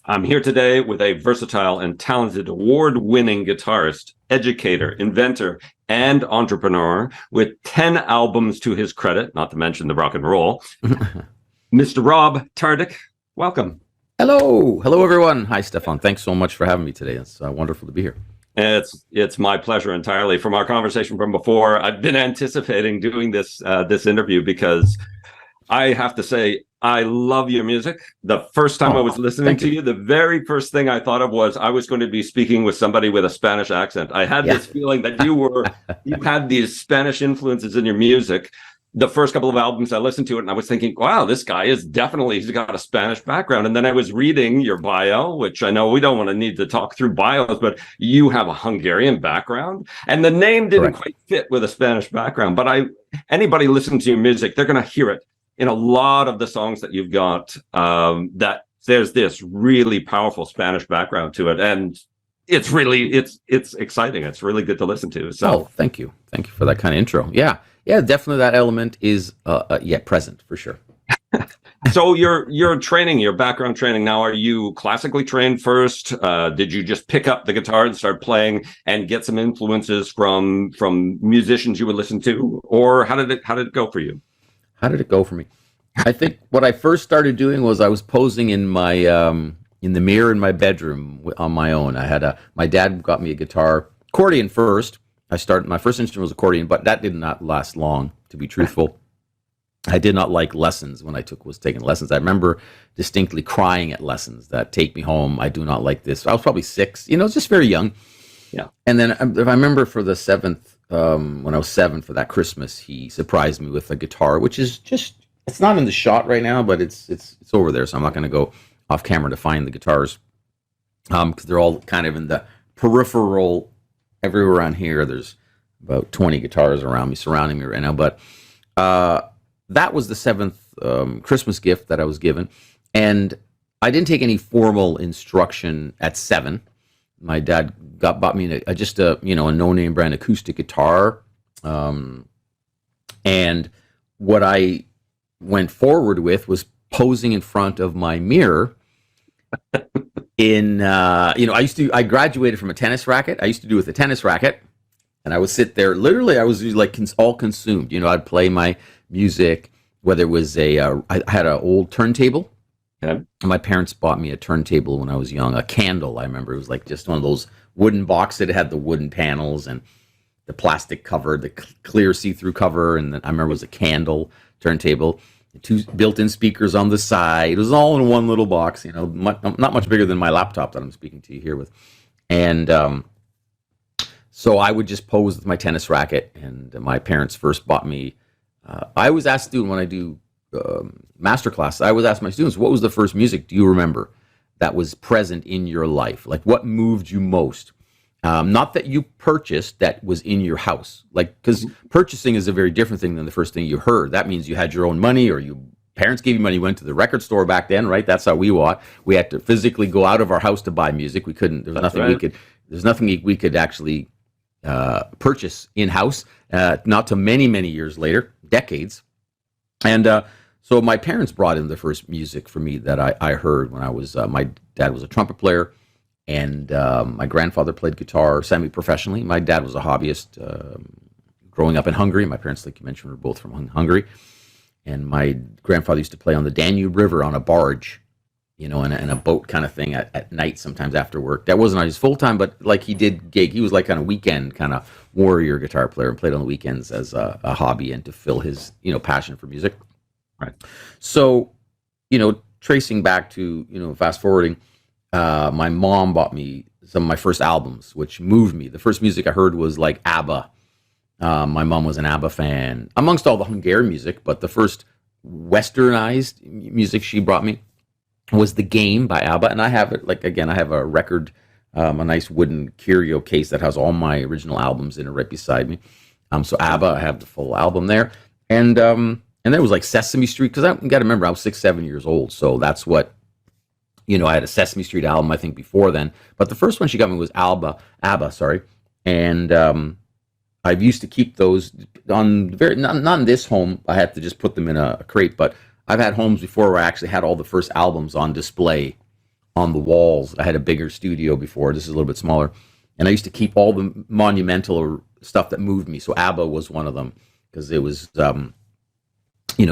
I'm here today with a versatile and talented award-winning guitarist, educator, inventor, and entrepreneur with 10 albums to his credit, not to mention the rock and roll. Mr. Rob Tardik, welcome. Hello. Hello, everyone. Hi, Stefan. Thanks so much for having me today. It's wonderful to be here. It's my pleasure entirely. From our conversation from before, I've been anticipating doing this interview because I have to say, I love your music. The first time I was listening to you, the very first thing I thought of was I was going to be speaking with somebody with a Spanish accent. I had this feeling that you had these Spanish influences in your music. The first couple of albums I listened to it and I was thinking, wow, this guy he's got a Spanish background. And then I was reading your bio, which I know we don't want to need to talk through bios, but you have a Hungarian background and the name didn't quite fit with a Spanish background. But anybody listening to your music, they're going to hear it in a lot of the songs that you've got, that there's this really powerful Spanish background to it. And it's really, it's exciting. It's really good to listen to. So thank you. Thank you for that kind of intro. Yeah, definitely that element is present for sure. So your training, your background training now, are you classically trained first? Did you just pick up the guitar and start playing and get some influences from musicians you would listen to? Or how did it go for you? How did it go for me? I think what I first started doing was I was posing in my in the mirror in my bedroom on my own. My dad got me a guitar, accordion first. My first instrument was accordion, but that did not last long, to be truthful. I did not like lessons when I was taking lessons. I remember distinctly crying at lessons that take me home. I do not like this. I was probably 6, just very young. Yeah. And then if I remember for the 7th, when I was 7 for that Christmas, he surprised me with a guitar, which is it's not in the shot right now, but it's over there. So I'm not going to go off camera to find the guitars, because they're all kind of in the peripheral everywhere around here. There's about 20 guitars around me, surrounding me right now. But that was the 7th Christmas gift that I was given. And I didn't take any formal instruction at 7. My dad bought me a no-name brand acoustic guitar, and what I went forward with was posing in front of my mirror. I graduated from a tennis racket. I used to do with a tennis racket, and I would sit there. Literally, I was like all consumed. I'd play my music, whether it was I had an old turntable. Yeah. My parents bought me a turntable when I was young, a candle. I remember it was like just one of those wooden boxes that had the wooden panels and the plastic cover, the clear see-through cover. And then I remember it was a candle turntable, 2 built-in speakers on the side. It was all in one little box, not much bigger than my laptop that I'm speaking to you here with. And so I would just pose with my tennis racket. And my parents first bought me. I always ask students when I do master class, I always ask my students, what was the first music do you remember that was present in your life? Like, what moved you most? Not that you purchased, that was in your house. Like, because purchasing is a very different thing than the first thing you heard. That means you had your own money, or parents gave you money, you went to the record store back then, right? That's how we watched. We had to physically go out of our house to buy music. We couldn't, there's nothing we could actually purchase in-house, not to many, many years later, decades. And so my parents brought in the first music for me that I heard when I was, my dad was a trumpet player, and my grandfather played guitar semi-professionally. My dad was a hobbyist growing up in Hungary. My parents, like you mentioned, were both from Hungary. And my grandfather used to play on the Danube River on a barge, in a boat kind of thing at night, sometimes after work. That wasn't his full-time, but like he did gig. He was like kind of weekend kind of warrior guitar player and played on the weekends as a hobby and to fill his, passion for music. Right. So, tracing back to, fast forwarding, my mom bought me some of my first albums, which moved me. The first music I heard was like ABBA. My mom was an ABBA fan, amongst all the Hungarian music, but the first westernized music she brought me was The Game by ABBA. And I have it, I have a record, a nice wooden curio case that has all my original albums in it right beside me. So ABBA, I have the full album there. And there was like Sesame Street, because I got to remember, I was 6, 7 years old. So that's what, I had a Sesame Street album, I think, before then. But the first one she got me was ABBA, sorry. And I used to keep those on not in this home. I had to just put them in a crate. But I've had homes before where I actually had all the first albums on display on the walls. I had a bigger studio before. This is a little bit smaller. And I used to keep all the monumental stuff that moved me. So ABBA was one of them, because it was, the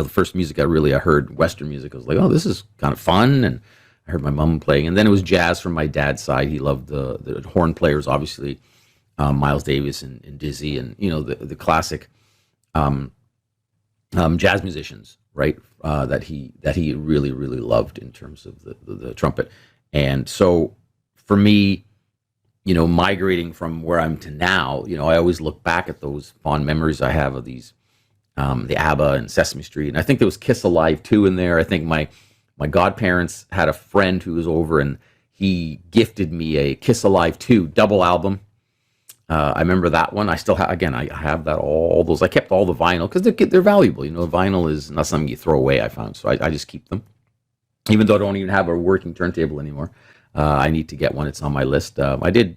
first music I heard, Western music. I was like, oh, this is kind of fun. And I heard my mom playing. And then it was jazz from my dad's side. He loved the horn players, obviously, Miles Davis and Dizzy, and, the classic jazz musicians, right? That he really, really loved in terms of the trumpet. And so for me, migrating from where I'm to now, I always look back at those fond memories I have of these, the ABBA and Sesame Street. And I think there was Kiss Alive too in there. I think my godparents had a friend who was over, and he gifted me a Kiss Alive 2 double album. I remember that one. I still have, again, I have that, all those. I kept all the vinyl because they're valuable. Vinyl is not something you throw away, I found. So I just keep them. Even though I don't even have a working turntable anymore. I need to get one. It's on my list. I did,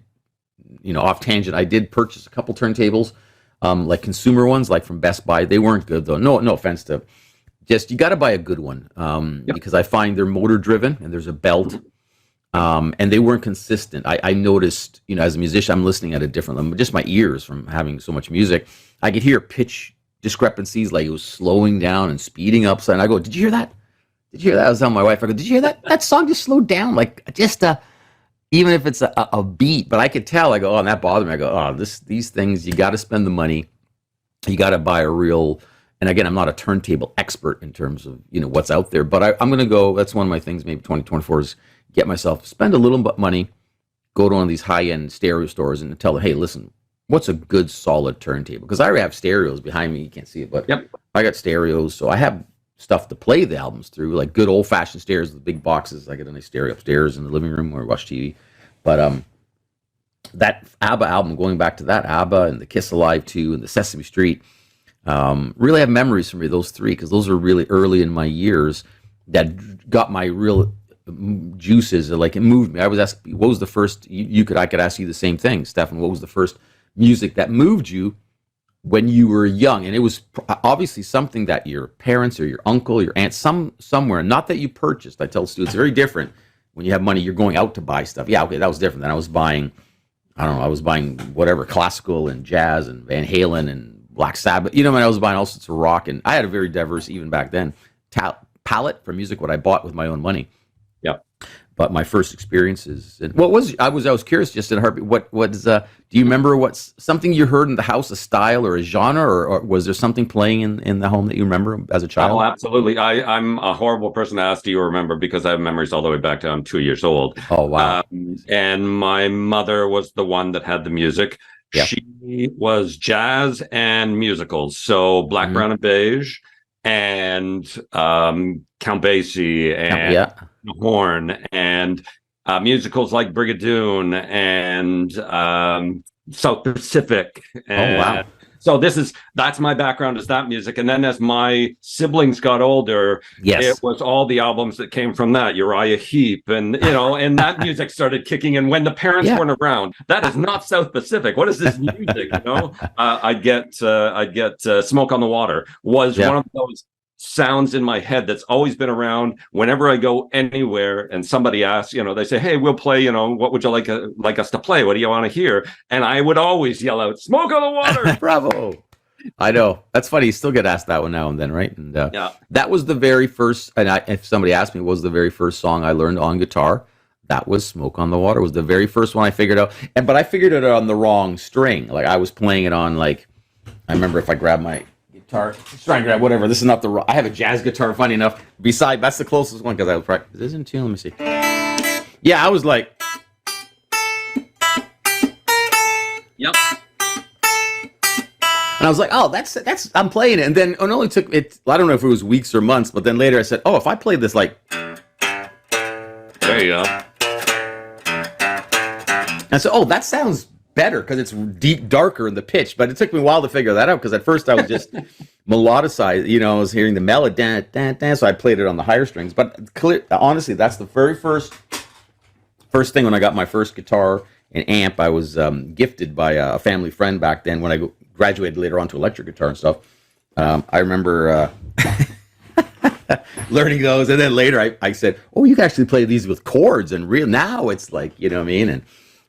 off tangent, I did purchase a couple turntables, like consumer ones, like from Best Buy. They weren't good though. No offense to, just, you got to buy a good one, because I find they're motor driven and there's a belt, and they weren't consistent. I noticed, as a musician, I'm listening at a different level, just my ears from having so much music. I could hear pitch discrepancies, like it was slowing down and speeding up. So, and I go, did you hear that? Did you hear that? I was telling my wife, I go, did you hear that? That song just slowed down, like just even if it's a beat. But I could tell. I go, oh, and that bothered me. I go, oh, these things, you got to spend the money. You got to buy a real. And again, I'm not a turntable expert in terms of what's out there, but I'm going to go. That's one of my things. Maybe 2024 is get myself, spend a little bit money, go to one of these high end stereo stores and tell them, hey, listen, what's a good solid turntable? Because I already have stereos behind me. You can't see it, but yep. I got stereos, so I have stuff to play the albums through, like good old fashioned stereos with big boxes. I got a nice stereo upstairs in the living room where I watch TV. But that ABBA album, going back to that, ABBA and the Kiss Alive 2 and the Sesame Street, really have memories for me, those three, because those are really early in my years that got my real juices. Like, it moved me. I was asked, what was the first, I could ask you the same thing, Stefan, what was the first music that moved you when you were young? And it was obviously something that your parents or your uncle, your aunt, somewhere, not that you purchased. I tell students, very different. When you have money, you're going out to buy stuff. Yeah, okay, that was different. Then I was buying, whatever, classical and jazz and Van Halen and Black Sabbath. I was buying all sorts of rock, and I had a very diverse, even back then, palette for music, what I bought with my own money. Yeah. But my first experiences, and I was curious, just in a heartbeat, do you remember what's something you heard in the house, a style or a genre, or was there something playing in the home that you remember as a child? Oh, absolutely. I'm a horrible person to ask, do you remember, because I have memories all the way back to I'm 2 years old. Oh, wow. And my mother was the one that had the music. Yeah. She was jazz and musicals. So Black, Brown, and Beige, and Count Basie, and Horn, and musicals like Brigadoon, and South Pacific. And, oh, wow. So that's my background, is that music. And then as my siblings got older, it was all the albums that came from that, Uriah Heep, and and that music started kicking in when the parents weren't around. That is not South Pacific. What is this music? I'd get Smoke on the Water was one of those sounds in my head that's always been around. Whenever I go anywhere and somebody asks, they say, hey, we'll play, what would you like us to play? What do you want to hear? And I would always yell out, Smoke on the Water. Bravo. I know. That's funny. You still get asked that one now and then, right? And that was the very first, and if somebody asked me, what was the very first song I learned on guitar? That was Smoke on the Water. Was the very first one I figured out. But I figured it on the wrong string. Like, I was playing it on, I remember if I grabbed my guitar, just try and grab whatever. This is not I have a jazz guitar, funny enough. That's the closest one, because I was practicing. This is in tune. Let me see. Yeah, I was like. Yep. And I was like, oh, that's I'm playing it. And then it only took it, I don't know if it was weeks or months, but then later I said, oh, if I played this There you go. And so, that sounds better because it's darker in the pitch. But it took me a while to figure that out, because at first I was just melodicized. I was hearing the melody, dan, dan, dan, so I played it on the higher strings. But honestly, that's the very first thing when I got my first guitar and amp. I was gifted by a family friend back then when I graduated later on to electric guitar and stuff. I remember learning those, and then later I said, "Oh, you can actually play these with chords." And real now it's like, you know what I mean. And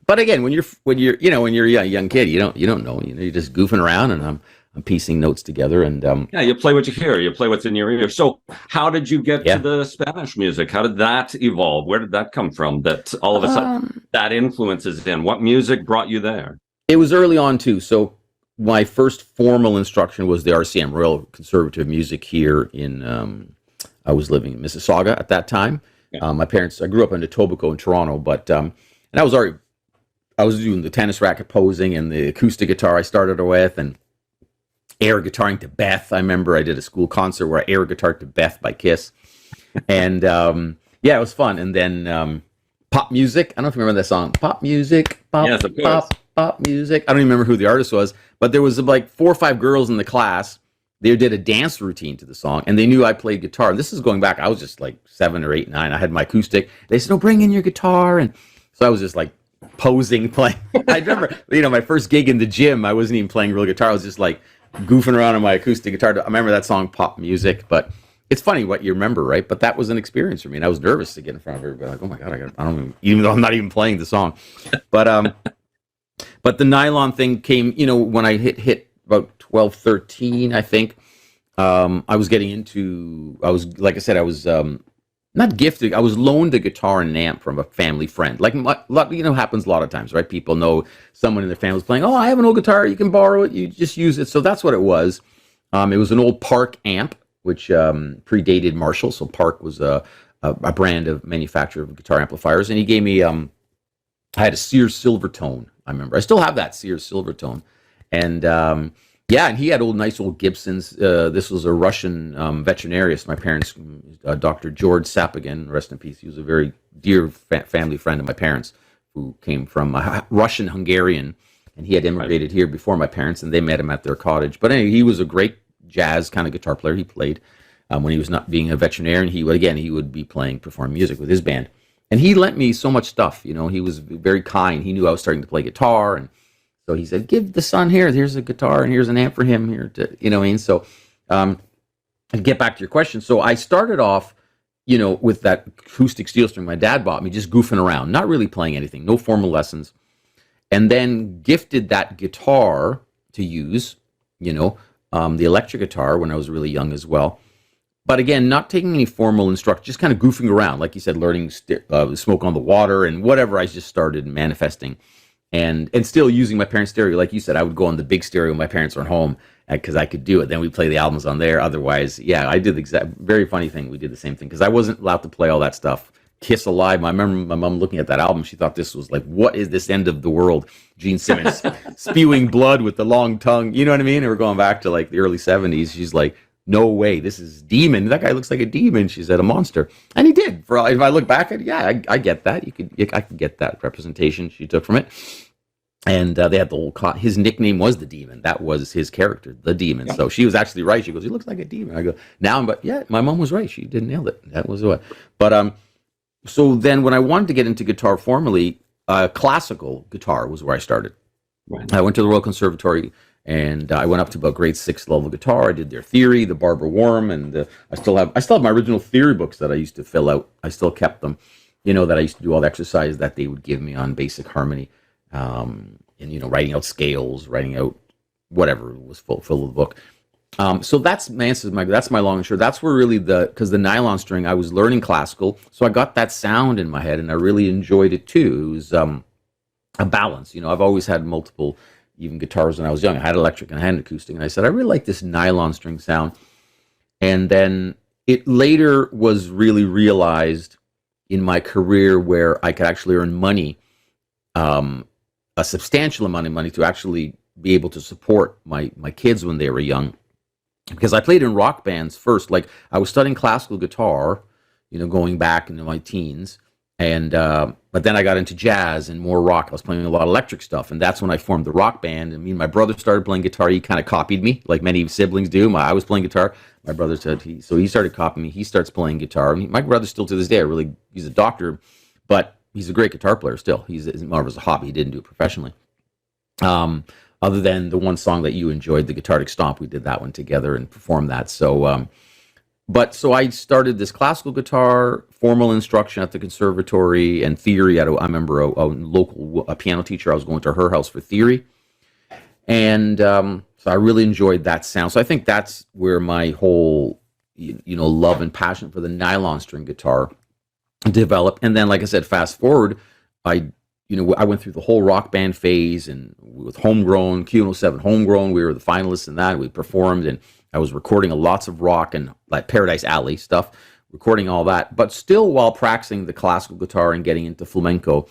but again, when you're when you're a young kid, you don't know. You're just goofing around, and I'm piecing notes together. And yeah, you play what you hear, you play what's in your ear. So how did you get yeah. to the Spanish music? How did that evolve? Where did that come from? That all of a sudden that influence is in. What music brought you there? It was early on too. So my first formal instruction was the RCM, Royal Conservative Music, here in. I was living in Mississauga at that time. Yeah. I grew up in Etobicoke in Toronto, but and I was doing the tennis racket posing and the acoustic guitar I started with, and air guitaring to Beth. I remember I did a school concert where I air guitared to Beth by Kiss, and yeah, it was fun. And then pop music. I don't know if you remember that song, pop music, pop, yes, of course. Pop music. I don't even remember who the artist was, but there was like 4 or 5 girls in the class. They did a dance routine to the song, and they knew I played guitar. And this is going back, I was just like 7 or 8, 9. I had my acoustic. They said, "Oh, bring in your guitar." And so I was just like posing, playing. I remember, my first gig in the gym, I wasn't even playing real guitar. I was just like goofing around on my acoustic guitar. I remember that song, Pop Music. But it's funny what you remember, right? But that was an experience for me, and I was nervous to get in front of everybody. Like, oh my God, I don't even though I'm not even playing the song. But the nylon thing came, when I hit about 12, 13, I think. I was getting into, like I said, I was not gifted. I was loaned a guitar and an amp from a family friend. Like, happens a lot of times, right? People know someone in their family is playing, "Oh, I have an old guitar. You can borrow it. You just use it." So that's what it was. It was an old Park amp, which predated Marshall. So Park was a brand of manufacturer of guitar amplifiers. And he gave me, I had a Sears Silvertone. I remember. I still have that Sears Silvertone. And yeah, and he had nice old Gibsons. This was a Russian veterinarian. My parents, Dr. George Sapagin, rest in peace. He was a very dear family friend of my parents, who came from Russian-Hungarian, and he had immigrated here before my parents, and they met him at their cottage. But anyway, he was a great jazz kind of guitar player. He played when he was not being a veterinarian. He would be performing music with his band. And he lent me so much stuff. He was very kind. He knew I was starting to play guitar, and so he said, "Give the son here. Here's a guitar, and here's an amp for him here." So, to get back to your question, so I started off, with that acoustic steel string my dad bought me, just goofing around, not really playing anything, no formal lessons, and then gifted that guitar to use, the electric guitar when I was really young as well. But again, not taking any formal instruction, just kind of goofing around, like you said, learning Smoke on the Water and whatever. I just started manifesting. And still using my parents' stereo. Like you said, I would go on the big stereo when my parents weren't home, because I could do it. Then we'd play the albums on there. Otherwise, yeah, I did the exact, very funny thing. We did the same thing, because I wasn't allowed to play all that stuff. Kiss Alive, I remember my mom looking at that album. She thought this was like, what is this end of the world? Gene Simmons spewing blood with the long tongue. You know what I mean? And we're going back to like the early 70s. She's like, "No way, this is demon. That guy looks like a demon." She said, "A monster." And he did. If I look back at it, yeah, I get that. I could get that representation she took from it. And they had the whole his nickname was the Demon. That was his character, the Demon. Yeah. So she was actually right. She goes, "He looks like a demon." I go, but yeah, my mom was right. She did nail it. That was what. But so then when I wanted to get into guitar formally, classical guitar was where I started. Right. I went to the Royal Conservatory, and I went up to about grade 6 level guitar. I did their theory, the Barbara Worm, and I still have my original theory books that I used to fill out. I still kept them, that I used to do all the exercise that they would give me on basic harmony, and writing out scales, writing out whatever was full of the book. So that's my answer. That's my long and short. That's where really because the nylon string, I was learning classical, so I got that sound in my head, and I really enjoyed it too. It was a balance. I've always had multiple, even guitars when I was young. I had electric and I had an acoustic, and I said, I really like this nylon string sound. And then it later was really realized in my career where I could actually earn money, a substantial amount of money, to actually be able to support my kids when they were young. Because I played in rock bands first. Like, I was studying classical guitar, going back into my teens. And but then I got into jazz and more rock. I was playing a lot of electric stuff, and that's when I formed the rock band. And me and my brother started playing guitar. He kind of copied me, like many siblings do. I was playing guitar. My brother said so he started copying me. He starts playing guitar. My brother still to this day, he's a doctor, but he's a great guitar player still. It's more of a hobby. He didn't do it professionally. Other than the one song that you enjoyed, the Guitarist Stomp, we did that one together and performed that. So But so I started this classical guitar, formal instruction at the conservatory, and theory. I remember a local piano teacher. I was going to her house for theory, and so I really enjoyed that sound. So I think that's where my whole love and passion for the nylon string guitar developed. And then, like I said, fast forward, I went through the whole rock band phase, and with Homegrown, Q107 Homegrown, we were the finalists in that. We performed, and I was recording lots of rock and like Paradise Alley stuff, recording all that, but still while practicing the classical guitar and getting into flamenco.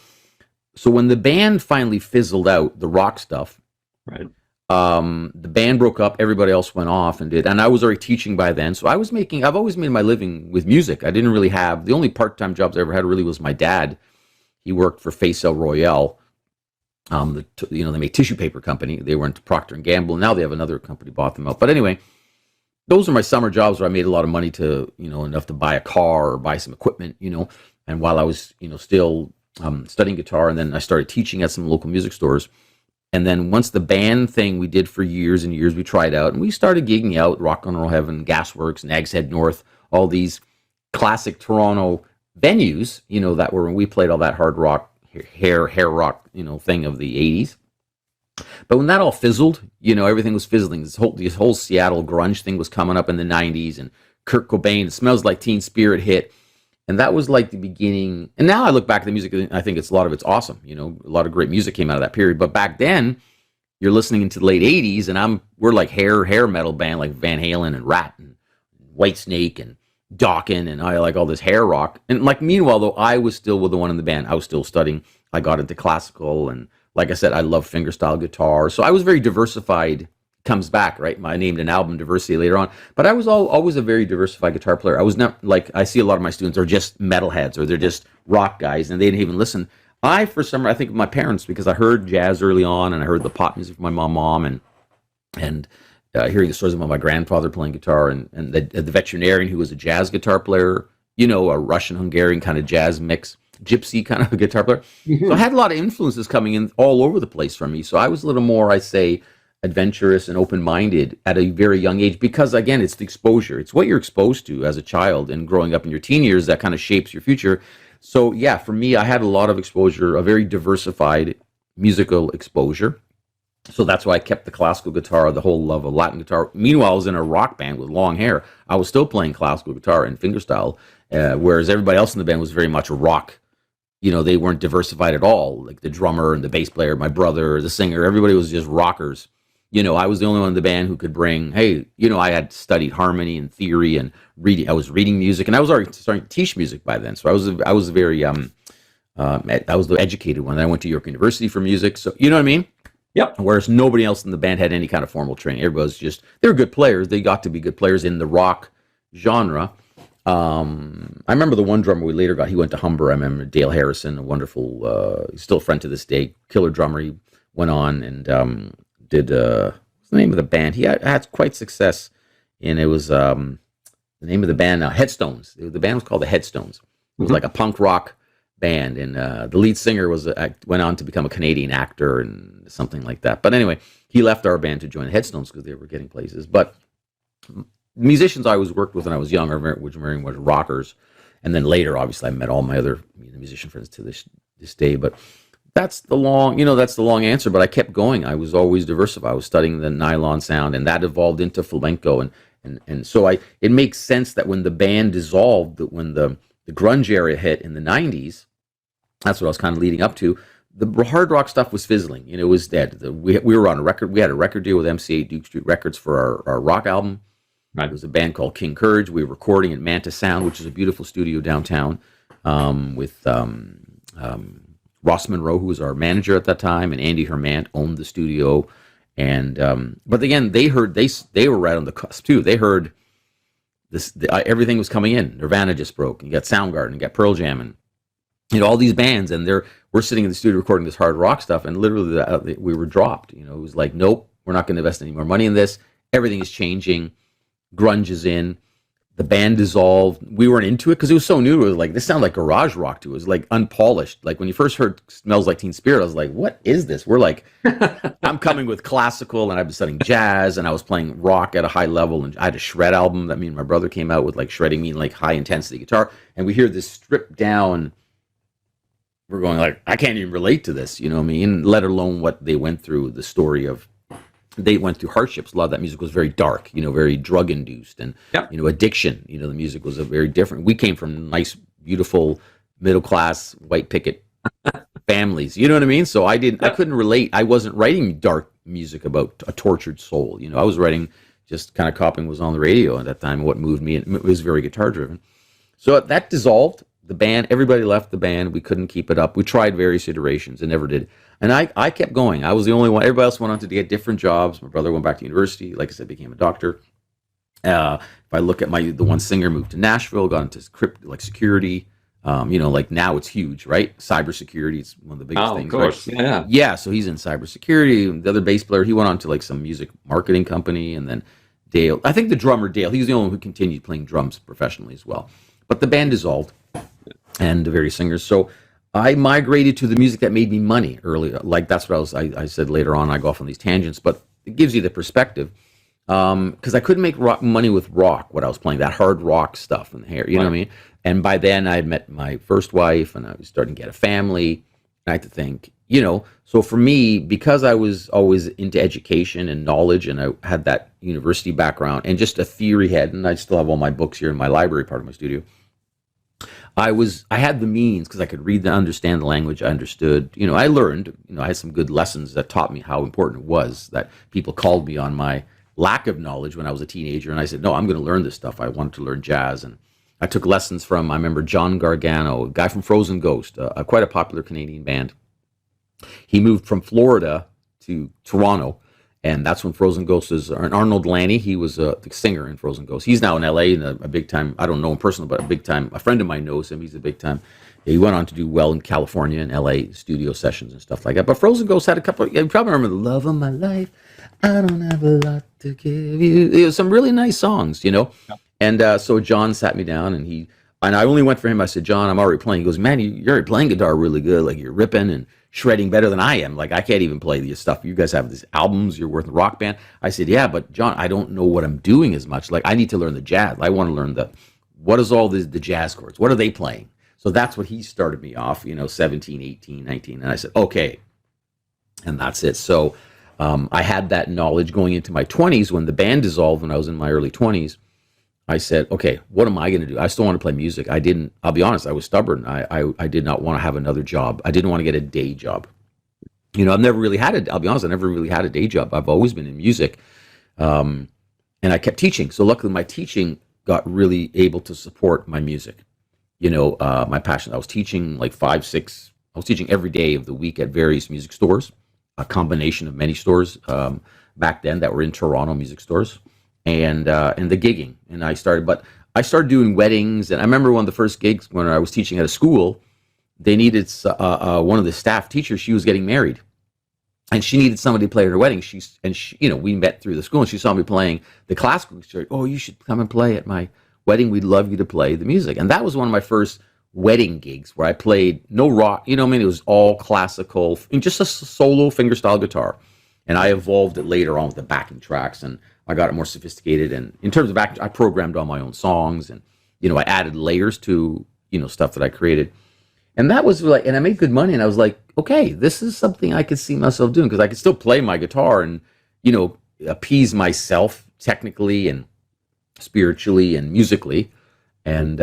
So when the band finally fizzled out, the rock stuff, right? The band broke up, everybody else went off and I was already teaching by then. So I've always made my living with music. I didn't really have, the only part-time jobs I ever had really was my dad. He worked for Facel Royale. They made tissue paper company. They went to Procter and Gamble. Now they have another company bought them out. But anyway, those are my summer jobs where I made a lot of money to, enough to buy a car or buy some equipment, and while I was, still studying guitar, and then I started teaching at some local music stores. And then once the band thing we did for years and years, we tried out, and we started gigging out, Rock and Roll Heaven, Gasworks, Nags Head North, all these classic Toronto venues, that were when we played all that hard rock, hair rock, thing of the 80s. But when that all fizzled, everything was fizzling. This whole Seattle grunge thing was coming up in the 90s, and Kurt Cobain, Smells Like Teen Spirit hit. And that was like the beginning. And now I look back at the music, and I think a lot of it's awesome. A lot of great music came out of that period. But back then, you're listening into the late 80s, and we're like hair metal band like Van Halen and Rat and Whitesnake and Dawkins, and I like all this hair rock. And like, meanwhile, though, I was still with the one in the band. I was still studying. I got into classical, and like I said, I love fingerstyle guitar. So I was very diversified. Comes back, right? I named an album Diversity later on. But I was always a very diversified guitar player. I was not like, I see a lot of my students are just metalheads, or they're just rock guys, and they didn't even listen. I think of my parents, because I heard jazz early on, and I heard the pop music from my mom, and hearing the stories about my grandfather playing guitar, and the veterinarian who was a jazz guitar player, a Russian-Hungarian kind of jazz mix, gypsy kind of guitar player. So I had a lot of influences coming in all over the place from me. So I was a little more, I say, adventurous and open-minded at a very young age, because again, it's the exposure. It's what you're exposed to as a child and growing up in your teen years that kind of shapes your future. So yeah, for me, I had a lot of exposure, a very diversified musical exposure. So that's why I kept the classical guitar, the whole love of Latin guitar. Meanwhile, I was in a rock band with long hair. I was still playing classical guitar and fingerstyle, whereas everybody else in the band was very much rock. They weren't diversified at all. Like the drummer and the bass player, my brother, the singer, everybody was just rockers. I was the only one in the band who could bring, I had studied harmony and theory and reading. I was reading music, and I was already starting to teach music by then. So I was very, I was the educated one. I went to York University for music. So, you know what I mean? Yep. Whereas nobody else in the band had any kind of formal training. Everybody was just, they were good players. They got to be good players in the rock genre. I remember the one drummer we later got, he went to Humber. I remember Dale Harrison, a wonderful, still a friend to this day, killer drummer. He went on and did, what's the name of the band? He had quite success, and it was the name of the band, Headstones. The band was called the Headstones. It was like a punk rock band, and the lead singer went on to become a Canadian actor and something like that. But anyway, he left our band to join the Headstones because they were getting places. But musicians I always worked with when I was young, which were very much rockers. And then later, obviously, I met all my other musician friends to this day. But that's the long answer. But I kept going. I was always diversified. I was studying the nylon sound, and that evolved into flamenco. And so it makes sense that when the band dissolved, that when the grunge era hit in the 90s, that's what I was kind of leading up to. The hard rock stuff was fizzling. It was dead. We were on a record. We had a record deal with MCA Duke Street Records for our rock album. Right. There was a band called King Courage. We were recording at Manta Sound, which is a beautiful studio downtown, with Ross Monroe, who was our manager at that time, and Andy Hermant owned the studio. And but again, they were right on the cusp too. They heard this. Everything was coming in. Nirvana just broke. You got Soundgarden, you got Pearl Jam, and all these bands, and we're sitting in the studio recording this hard rock stuff, and literally we were dropped. It was like, nope, we're not going to invest any more money in this. Everything is changing. Grunge is in. The band dissolved. We weren't into it because it was so new. It was like, this sounded like garage rock to us. It was like unpolished. Like when you first heard Smells Like Teen Spirit, I was like, what is this? We're like, I'm coming with classical, and I've been studying jazz, and I was playing rock at a high level, and I had a shred album that me and my brother came out with, like shredding me like high intensity guitar. And we hear this stripped down. We're going like, I can't even relate to this, you know what I mean? Let alone what they went through, the story of, they went through hardships. A lot of that music was very dark, you know, very drug induced, and you know, addiction. You know, the music was a very different. We came from nice, beautiful, middle class, white picket families. You know what I mean? So I couldn't relate. I wasn't writing dark music about a tortured soul. You know, I was writing just kind of copying was on the radio at that time. What moved me, it was very guitar driven. So that dissolved. The band, everybody left the band. We couldn't keep it up. We tried various iterations and never did. And I kept going. I was the only one. Everybody else went on to get different jobs. My brother went back to university. Like I said, became a doctor. If I look at the one singer moved to Nashville, got into security. You know, like now it's huge, right? Cybersecurity is one of the biggest things. Of course, right? Yeah. So he's in cybersecurity. The other bass player, he went on to like some music marketing company, and then Dale. I think the drummer Dale, he was the only one who continued playing drums professionally as well. But the band dissolved, and the various singers. So I migrated to the music that made me money early. Like that's what I said later on. I go off on these tangents, but it gives you the perspective. Because I couldn't make money with rock, what I was playing, that hard rock stuff and the hair, you know what I mean? And by then I had met my first wife, and I was starting to get a family. And I had to think, you know, so for me, because I was always into education and knowledge, and I had that university background and just a theory head, and I still have all my books here in my library, part of my studio. I had the means because I could read and understand the language. I understood, you know, I learned, you know, I had some good lessons that taught me how important it was, that people called me on my lack of knowledge when I was a teenager. And I said, no, I'm going to learn this stuff. I wanted to learn jazz. And I took lessons from, I remember John Gargano, a guy from Frozen Ghost, quite a popular Canadian band. He moved from Florida to Toronto. And that's when Frozen Ghost is Arnold Lanny. He was the singer in Frozen Ghost. He's now in LA, and a big time, I don't know him personally, but a friend of mine knows him. He's a big time. He went on to do well in California and LA studio sessions and stuff like that. But Frozen Ghost had a couple, you probably remember The Love of My Life. I don't have a lot to give you. It was some really nice songs, you know. Yeah. And so John sat me down, and I only went for him. I said, John, I'm already playing. He goes, man, you're already playing guitar really good. Like you're ripping and shredding better than I am. Like I can't even play this stuff. You guys have these albums. You're worth a rock band. I said, yeah, but John, I don't know what I'm doing as much. Like I need to learn the jazz. I want to learn what is all the jazz chords? What are they playing? So that's what he started me off, you know, 17, 18, 19. And I said, okay. And that's it. So I had that knowledge going into my 20s when the band dissolved. When I was in my early 20s, I said, okay, what am I going to do? I still want to play music. I'll be honest, I was stubborn. I did not want to have another job. I didn't want to get a day job. You know, I'll be honest, I never really had a day job. I've always been in music. And I kept teaching. So luckily my teaching got really able to support my music. You know, my passion. I was teaching like 5, 6, I was teaching every day of the week at various music stores, a combination of many stores back then that were in Toronto, music stores. And the gigging, and I started doing weddings. And I remember one of the first gigs when I was teaching at a school, they needed one of the staff teachers. She was getting married, and she needed somebody to play at her wedding. She, you know, we met through the school, and she saw me playing the classical. She said, "Oh, you should come and play at my wedding. We'd love you to play the music." And that was one of my first wedding gigs where I played no rock. You know what I mean? It was all classical, and just a solo fingerstyle guitar. And I evolved it later on with the backing tracks, and I got it more sophisticated. And in terms of I programmed all my own songs, and, you know, I added layers to, you know, stuff that I created. And that was like, and I made good money. And I was like, okay, this is something I could see myself doing, because I could still play my guitar and, you know, appease myself technically and spiritually and musically. And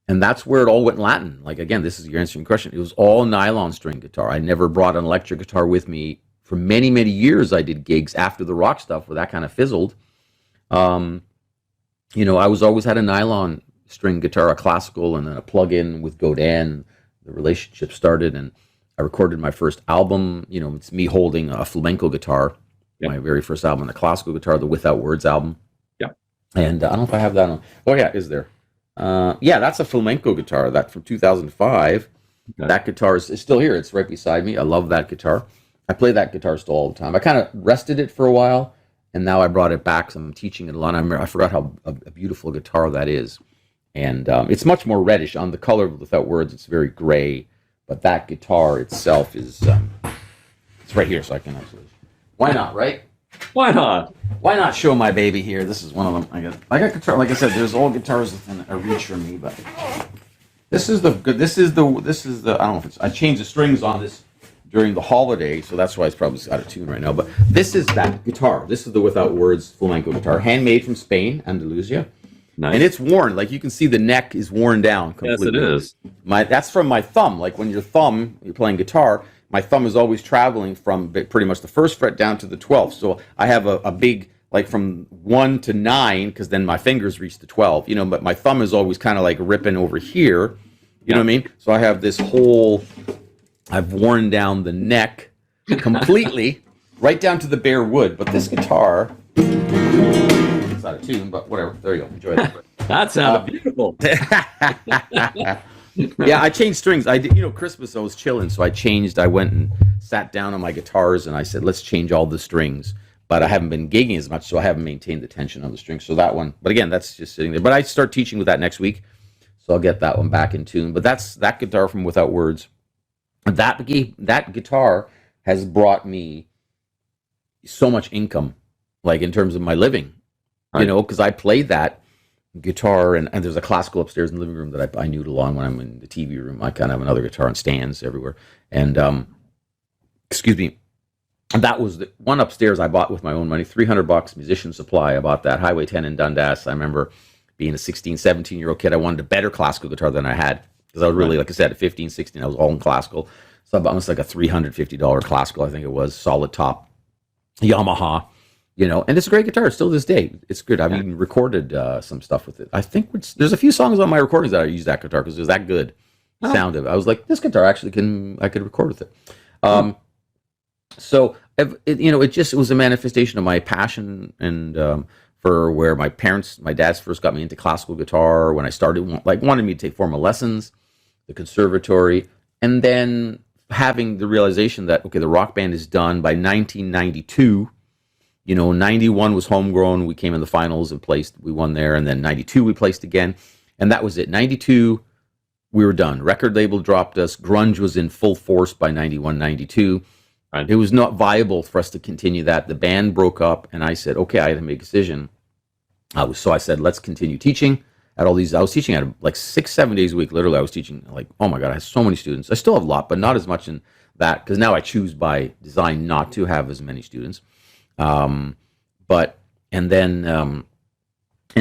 that's where it all went Latin. Like, again, this is your answering question. It was all nylon string guitar. I never brought an electric guitar with me. For many, many years, I did gigs after the rock stuff where that kind of fizzled. You know, I always had a nylon string guitar, a classical, and then a plug-in with Godin. The relationship started, and I recorded my first album. You know, it's me holding a flamenco guitar, my very first album, the classical guitar, the Without Words album. Yeah. And I don't know if I have that on. Oh, yeah, is there? Yeah, that's a flamenco guitar, that from 2005. Okay. That guitar is still here. It's right beside me. I love that guitar. I play that guitar still all the time. I kind of rested it for a while, and now I brought it back. So I'm teaching it a lot. I forgot how a beautiful guitar that is, and it's much more reddish. On the color without words, it's very gray, but that guitar itself is it's right here, so I can actually. Why not, right? Why not? Why not show my baby here? This is one of them. I got guitar. Like I said, there's all guitars within a reach from me, but this is the good. This is the. I don't know if it's. I changed the strings on this during the holiday, so that's why it's probably out of tune right now. But this is that guitar. This is the Without Words flamenco guitar, handmade from Spain, Andalusia. Nice. And it's worn. Like you can see, the neck is worn down completely. Yes, it is. That's from my thumb. Like when you're playing guitar, my thumb is always traveling from pretty much the first fret down to the 12th. So I have a big, like from 1 to 9, because then my fingers reach the 12. You know, but my thumb is always kind of like ripping over here. You know what I mean? So I have this whole. I've worn down the neck completely, right down to the bare wood. But this guitar, it's out of tune, but whatever. There you go. Enjoy that. That sounded beautiful. Yeah, I changed strings. I did, Christmas I was chilling, so I went and sat down on my guitars, and I said, let's change all the strings. But I haven't been gigging as much, so I haven't maintained the tension on the strings. So that one, but again, that's just sitting there. But I start teaching with that next week, so I'll get that one back in tune. But that's that guitar from Without Words. That guitar has brought me so much income, like in terms of my living, because I played that guitar, and there's a classical upstairs in the living room that I noodle on when I'm in the TV room. I kind of have another guitar on stands everywhere. And, excuse me, that was the one upstairs I bought with my own money, $300, Musician Supply. I bought that, Highway 10 in Dundas. I remember being a 16, 17-year-old kid. I wanted a better classical guitar than I had. Because I was really, like I said, at 15, 16, I was all in classical. So almost like a $350 classical, I think it was, solid top Yamaha, and it's a great guitar. Still to this day, it's good. I've even recorded some stuff with it. I think there's a few songs on my recordings that I use that guitar because it was that good sound of it. I was like, this guitar actually I could record with it. So it was a manifestation of my passion and for where my dad's first got me into classical guitar when I started, wanted me to take formal lessons, the conservatory, and then having the realization that, okay, the rock band is done by 1992. 91 was homegrown. We came in the finals and we won there. And then 92, we placed again. And that was it. 92, we were done. Record label dropped us. Grunge was in full force by 91, 92. Right. It was not viable for us to continue that. The band broke up, and I said, okay, I had to make a decision. So I said, let's continue teaching at all these. I was teaching at like 6-7 days a week. Literally, I was teaching like, oh my God, I have so many students. I still have a lot, but not as much in that, because now I choose by design not to have as many students. And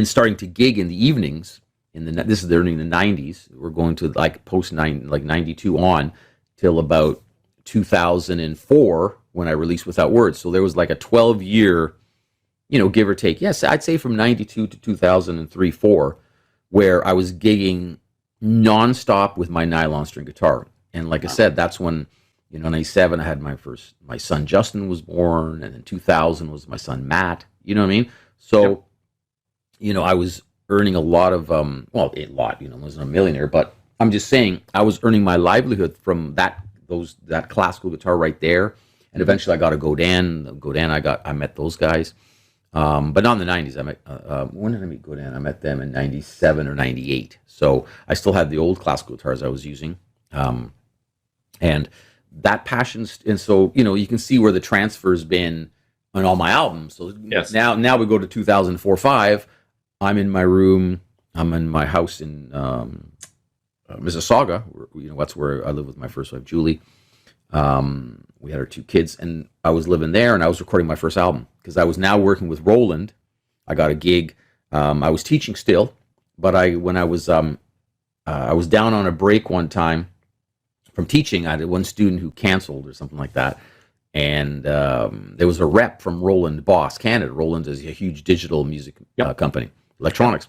starting to gig in the evenings this is during the 90s. We're going to like post 92 on till about 2004 when I released Without Words. So there was like a 12-year, give or take. Yes, I'd say from 92 to 2003-4, where I was gigging nonstop with my nylon string guitar. And like I said, that's when, 97, I had my son Justin was born, and in 2000 was my son Matt. You know what I mean? So, I was earning a lot of, I wasn't a millionaire, but I'm just saying I was earning my livelihood from that classical guitar right there. And eventually I got a Godin. I met those guys. But not in the 90s. I met, when did I meet Godin? I met them in 97 or 98. So I still had the old classical guitars I was using. And that passion, and so, you can see where the transfer's been on all my albums. So yes. Now we go to 2004-5. I'm in my room. I'm in my house in Mississauga. That's where I live with my first wife, Julie. We had our 2 kids, and I was living there, and I was recording my first album because I was now working with Roland. I got a gig. I was teaching still, but when I was down on a break one time from teaching. I had one student who canceled or something like that, and there was a rep from Roland Boss Canada. Roland is a huge digital music company, electronics,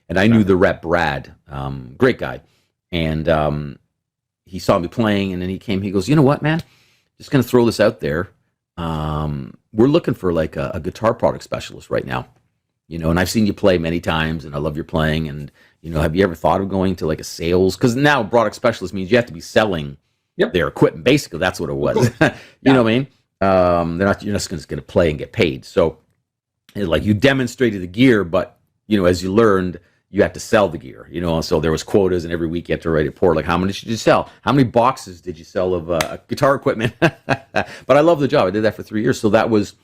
and I knew the rep, Brad, great guy, and he saw me playing, and then he came. He goes, "You know what, man? Just going to throw this out there. We're looking for like a guitar product specialist right now, and I've seen you play many times, and I love your playing. And have you ever thought of going to like a sales? Because now product specialist means you have to be selling their equipment. Basically, that's what it was. You know what I mean? You're not just going to play and get paid. So like you demonstrated the gear, but as you learned, you had to sell the gear. So there was quotas, and every week you had to write a report, like how many did you sell, how many boxes did you sell of guitar equipment. But I love the job. I did that for 3 years. So that was,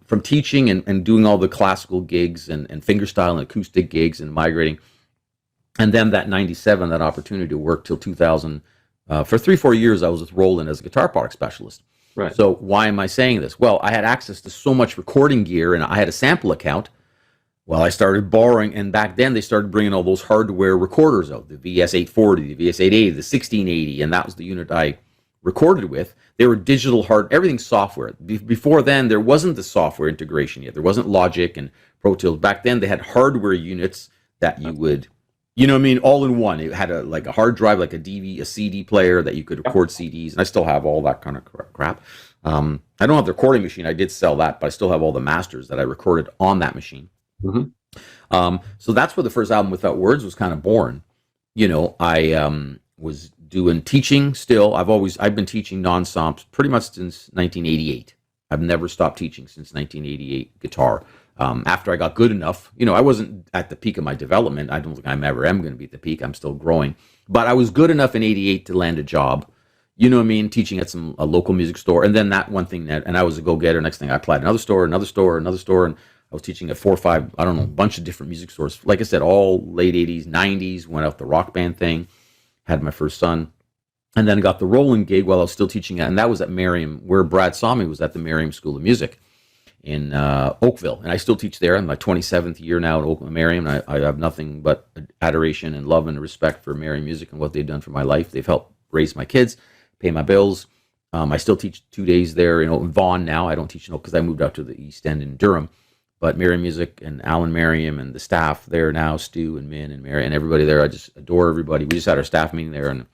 from teaching and doing all the classical gigs and fingerstyle and acoustic gigs and migrating, and then that 97, that opportunity to work till 2000. For 3-4 years, I was with Roland as a guitar product specialist. Right. So why am I saying this? Well, I had access to so much recording gear, and I had a sample account. Well, I started borrowing, and back then they started bringing all those hardware recorders out, the VS840, the VS880, the 1680, and that was the unit I recorded with. They were digital everything's software. Before then, there wasn't the software integration yet. There wasn't Logic and Pro Tools. Back then, they had hardware units that you would, all in one. It had a hard drive, like a CD player that you could record CDs, and I still have all that kind of crap. I don't have the recording machine. I did sell that, but I still have all the masters that I recorded on that machine. Mm-hmm. So that's where the first album, Without Words, was kind of born. I was doing teaching still. I've been teaching nonstop pretty much since 1988. I've never stopped teaching since 1988 guitar. After I got good enough, I wasn't at the peak of my development. I don't think I ever am going to be at the peak. I'm still growing. But I was good enough in 88 to land a job, teaching at a local music store. And then that one thing and I was a go-getter. Next thing I applied another store. And I was teaching at 4 or 5, I don't know, a bunch of different music stores. Like I said, all late 80s, 90s, went out the rock band thing, had my first son. And then I got the Roland gig while I was still teaching. And that was at Merriam, where Brad saw me, was at the Merriam School of Music in Oakville, and I still teach there. I'm my 27th year now at Merriam, and I have nothing but adoration and love and respect for Merriam Music and what they've done for my life. They've helped raise my kids, pay my bills. I still teach 2 days there in Vaughan now. I don't teach because I moved out to the East End in Durham, but Merriam Music and Alan Merriam and the staff there now, Stu and Min and Mary and everybody there, I just adore everybody. We just had our staff meeting there, and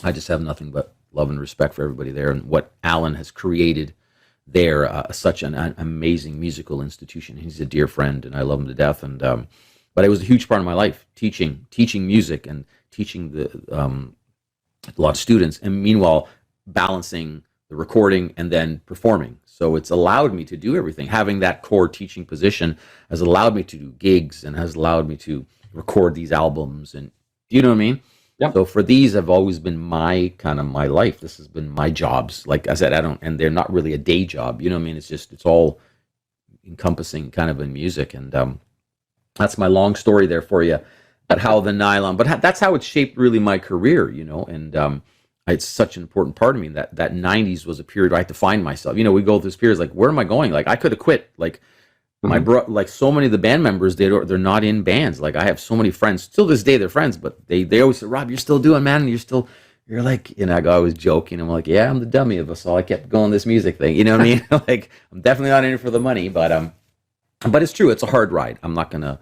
I just have nothing but love and respect for everybody there and what Alan has created. They're such an amazing musical institution. He's a dear friend, and I love him to death. And but it was a huge part of my life, teaching music and teaching a lot of students, and meanwhile balancing the recording and then performing. So it's allowed me to do everything. Having that core teaching position has allowed me to do gigs and has allowed me to record these albums. And you know what I mean? Yep. So for these have always been my life. This has been my jobs. Like I said, and they're not really a day job. You know what I mean? It's all encompassing kind of in music. And that's my long story there for you at how the nylon, but that's how it shaped really my career, and it's such an important part of me that 90s was a period where I had to find myself. We go through this period, like, where am I going? Like, I could have quit. Like, like so many of the band members, they're not in bands. Like, I have so many friends still this day, they're friends, but they always say, Rob, you're still doing, man, and you're like, I was joking. I'm like, yeah, I'm the dummy of us all. I kept going this music thing, you know what I mean? Like, I'm definitely not in it for the money, but it's true. It's a hard ride. I'm not gonna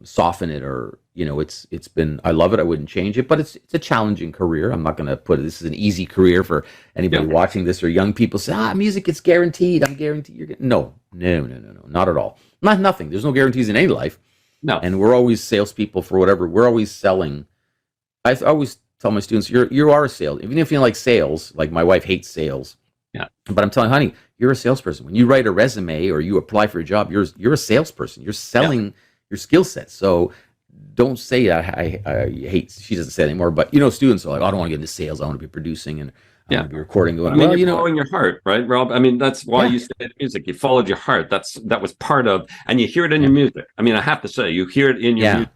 soften it, or it's been, I love it, I wouldn't change it, but it's a challenging career. I'm not gonna put it, this is an easy career for anybody watching this, or young people say, music, it's guaranteed, I'm guaranteed you're getting. No, not at all. Nothing. There's no guarantees in any life. No. And we're always salespeople for whatever. We're always selling. I always tell my students, you are a sales, even if you like sales. Like, my wife hates sales. Yeah. But I'm telling honey, you're a salesperson. When you write a resume or you apply for a job, you're a salesperson. You're selling your skill set. So don't say I hate. She doesn't say it anymore. But students are like, I don't want to get into sales. I want to be producing and I want to be recording. Going, you're following your heart, right, Rob? I mean, that's why you studied music. You followed your heart. That was part of, and you hear it in your music. I mean, I have to say, you hear it in your music.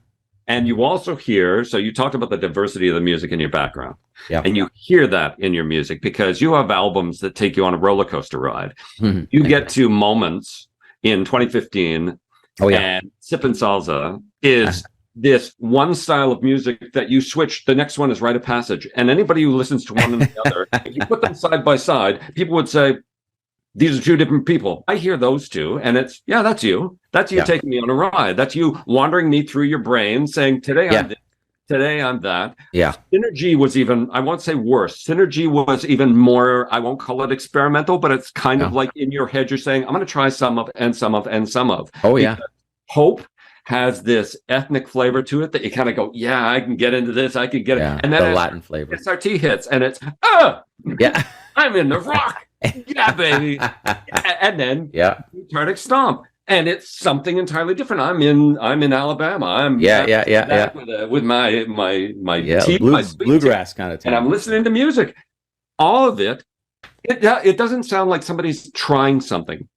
And you also hear, so you talked about the diversity of the music in your background. Yeah. And you hear that in your music because you have albums that take you on a roller coaster ride. Mm-hmm. You get to moments in 2015, and Sippin' Salsa is this one style of music that you switch. The next one is Rite of Passage. And anybody who listens to one and the other, if you put them side by side, people would say, these are two different people. I hear those two, and it's, that's you. That's you taking me on a ride. That's you wandering me through your brain saying, today I'm this, today I'm that. Yeah. Synergy was even, I won't say worse. Synergy was even more, I won't call it experimental, but it's kind of like in your head, you're saying, I'm going to try some of, and some of, and some of. Oh, yeah. Because Hope has this ethnic flavor to it that you kind of go, I can get into this. I can get it. And then the Latin flavor. SRT hits, and it's, I'm in the rock. Yeah, baby. And then Yeah. Tardik stomp. And it's something entirely different. I'm in Alabama. I'm Yeah. with my Yeah, tea, my sweet bluegrass kind of tea, and town. I'm listening to music. All of it, it doesn't sound like somebody's trying something.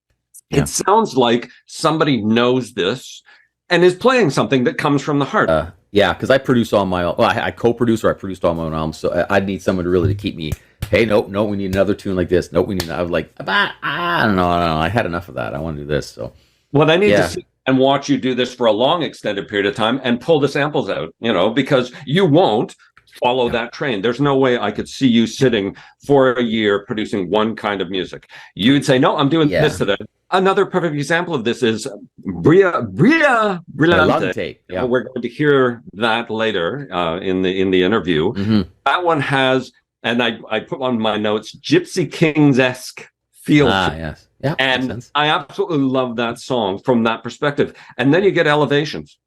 Yeah. It sounds like somebody knows this and is playing something that comes from the heart. Yeah, because I produce all my own. Well, I co-produce or I produced all my own albums, so I'd need someone to really keep me. Hey, no, we need another tune like this. Nope, we need. I was like, I don't know. I had enough of that. I want to do this. So, well, they need to see and watch you do this for a long, extended period of time and pull the samples out. Because you won't follow that train. There's no way I could see you sitting for a year producing one kind of music. You'd say, no, I'm doing this today. Another perfect example of this is Bria Brillante. Yeah. We're going to hear that later in the interview. Mm-hmm. That one has, and I put on my notes, Gypsy Kings-esque feel. Yes. Yeah. And I absolutely love that song from that perspective. And then you get Elevations.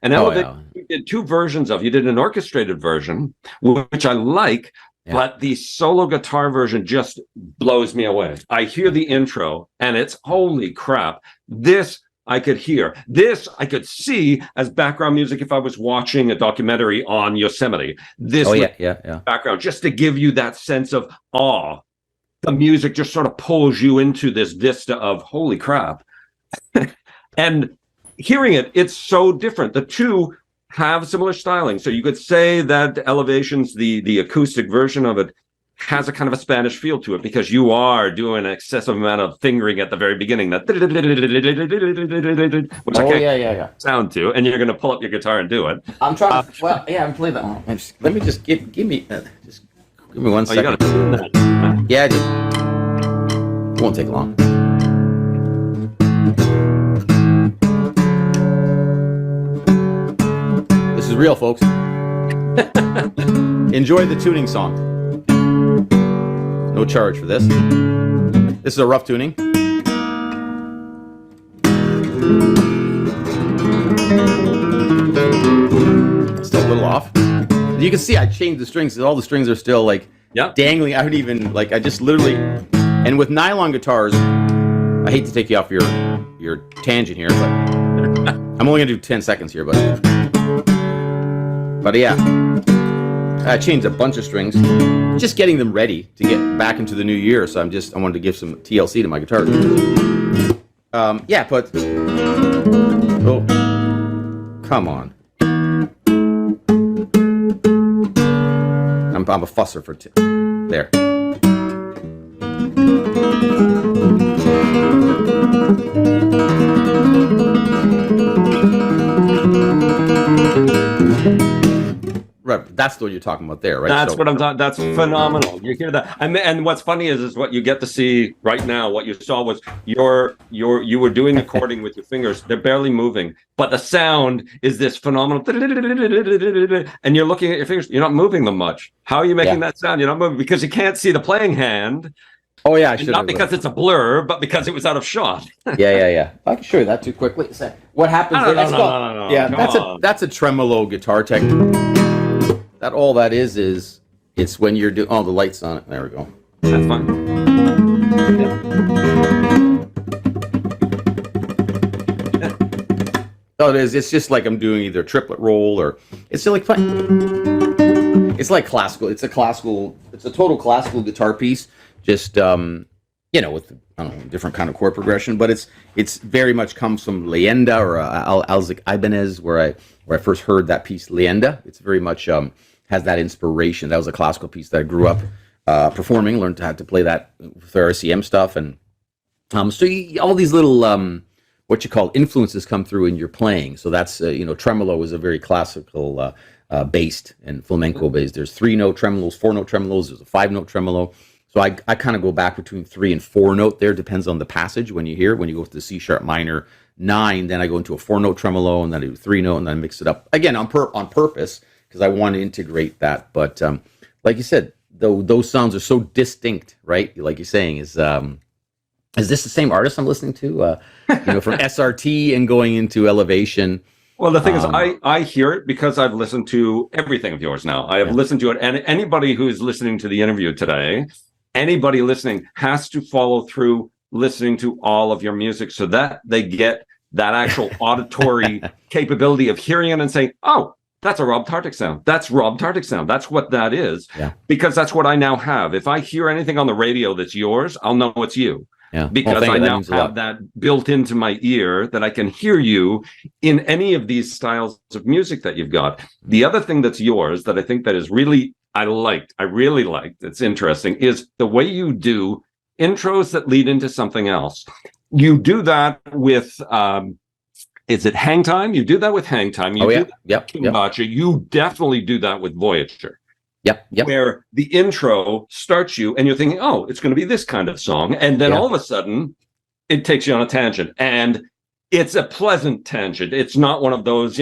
And Elevations, you did two versions of. You did an orchestrated version, which I like. Yeah. But the solo guitar version just blows me away. I hear the intro and it's holy crap. This I could hear. This I could see as background music if I was watching a documentary on Yosemite. This background, just to give you that sense of awe. The music just sort of pulls you into this vista of holy crap. And hearing it, it's so different. The two have similar styling. So you could say that Elevations, the acoustic version of it, has a kind of a Spanish feel to it because you are doing an excessive amount of fingering at the very beginning, that which I can't sound to, and you're going to pull up your guitar and do it. I'm trying to, I'm playing that one. Let me just give me 1 second. You got to tune that. Yeah, it won't take long. This is real, folks. Enjoy the tuning song. No charge for this. This is a rough tuning. Still a little off. You can see I changed the strings. All the strings are still like dangling. I would even I just literally. And with nylon guitars, I hate to take you off your tangent here, but I'm only gonna do 10 seconds here, but yeah, I changed a bunch of strings, just getting them ready to get back into the new year. So I wanted to give some TLC to my guitar. But oh, come on. I'm a fusser for there. Right, that's what you're talking about there, right? That's what I'm talking. That's phenomenal. You hear that, and what's funny is what you get to see right now. What you saw was you were doing the chording with your fingers. They're barely moving, but the sound is this phenomenal. And you're looking at your fingers. You're not moving them much. How are you making that sound? You're not moving because you can't see the playing hand. Oh yeah, I should. Not because it's a blur, but because it was out of shot. Yeah. I can show you that too quickly. What happens? No. Yeah, that's a tremolo guitar technique. That all that is it's when you're doing. Oh, the lights on it. There we go. That's fine. Oh, it is. It's just like I'm doing either a triplet roll or it's like fun. It's like classical. It's a total classical guitar piece. Just with different kind of chord progression, but it's very much comes from Leyenda or Alzik Ibanez, where I first heard that piece Leyenda. It's very much has that inspiration. That was a classical piece that I grew up performing, learned how to play that with RCM stuff, and all these little what you call influences come through in your playing. So that's tremolo is a very classical based and flamenco based. There's 3-note tremolos, 4-note tremolos. There's a 5-note tremolo. So I kind of go back between 3 and 4 note there. Depends on the passage. When you go to the C sharp minor 9, then I go into a 4-note tremolo, and then I do 3-note, and then I mix it up again on purpose because I want to integrate that. But like you said, those sounds are so distinct, right? Like you're saying, is this the same artist I'm listening to? From SRT and going into Elevation. Well, the thing is, I hear it because I've listened to everything of yours now. I have listened to it, and anybody who's listening to the interview today anybody listening has to follow through listening to all of your music so that they get that actual auditory capability of hearing it and saying, oh, that's a Rob Tardik sound. That's Rob Tardik sound. That's what that is. Yeah. Because that's what I now have. If I hear anything on the radio that's yours, I'll know it's you. Yeah. Because I now have that built into my ear that I can hear you in any of these styles of music that you've got. The other thing that's yours that I think that is really, I really liked, it's interesting, is the way you do intros that lead into something else. You do that with, is it Hang Time? You do that with Hang Time. You do that with Kimbacha. You definitely do that with Voyager. Yep. Where the intro starts you and you're thinking, oh, it's going to be this kind of song. And then all of a sudden it takes you on a tangent, and it's a pleasant tangent. It's not one of those,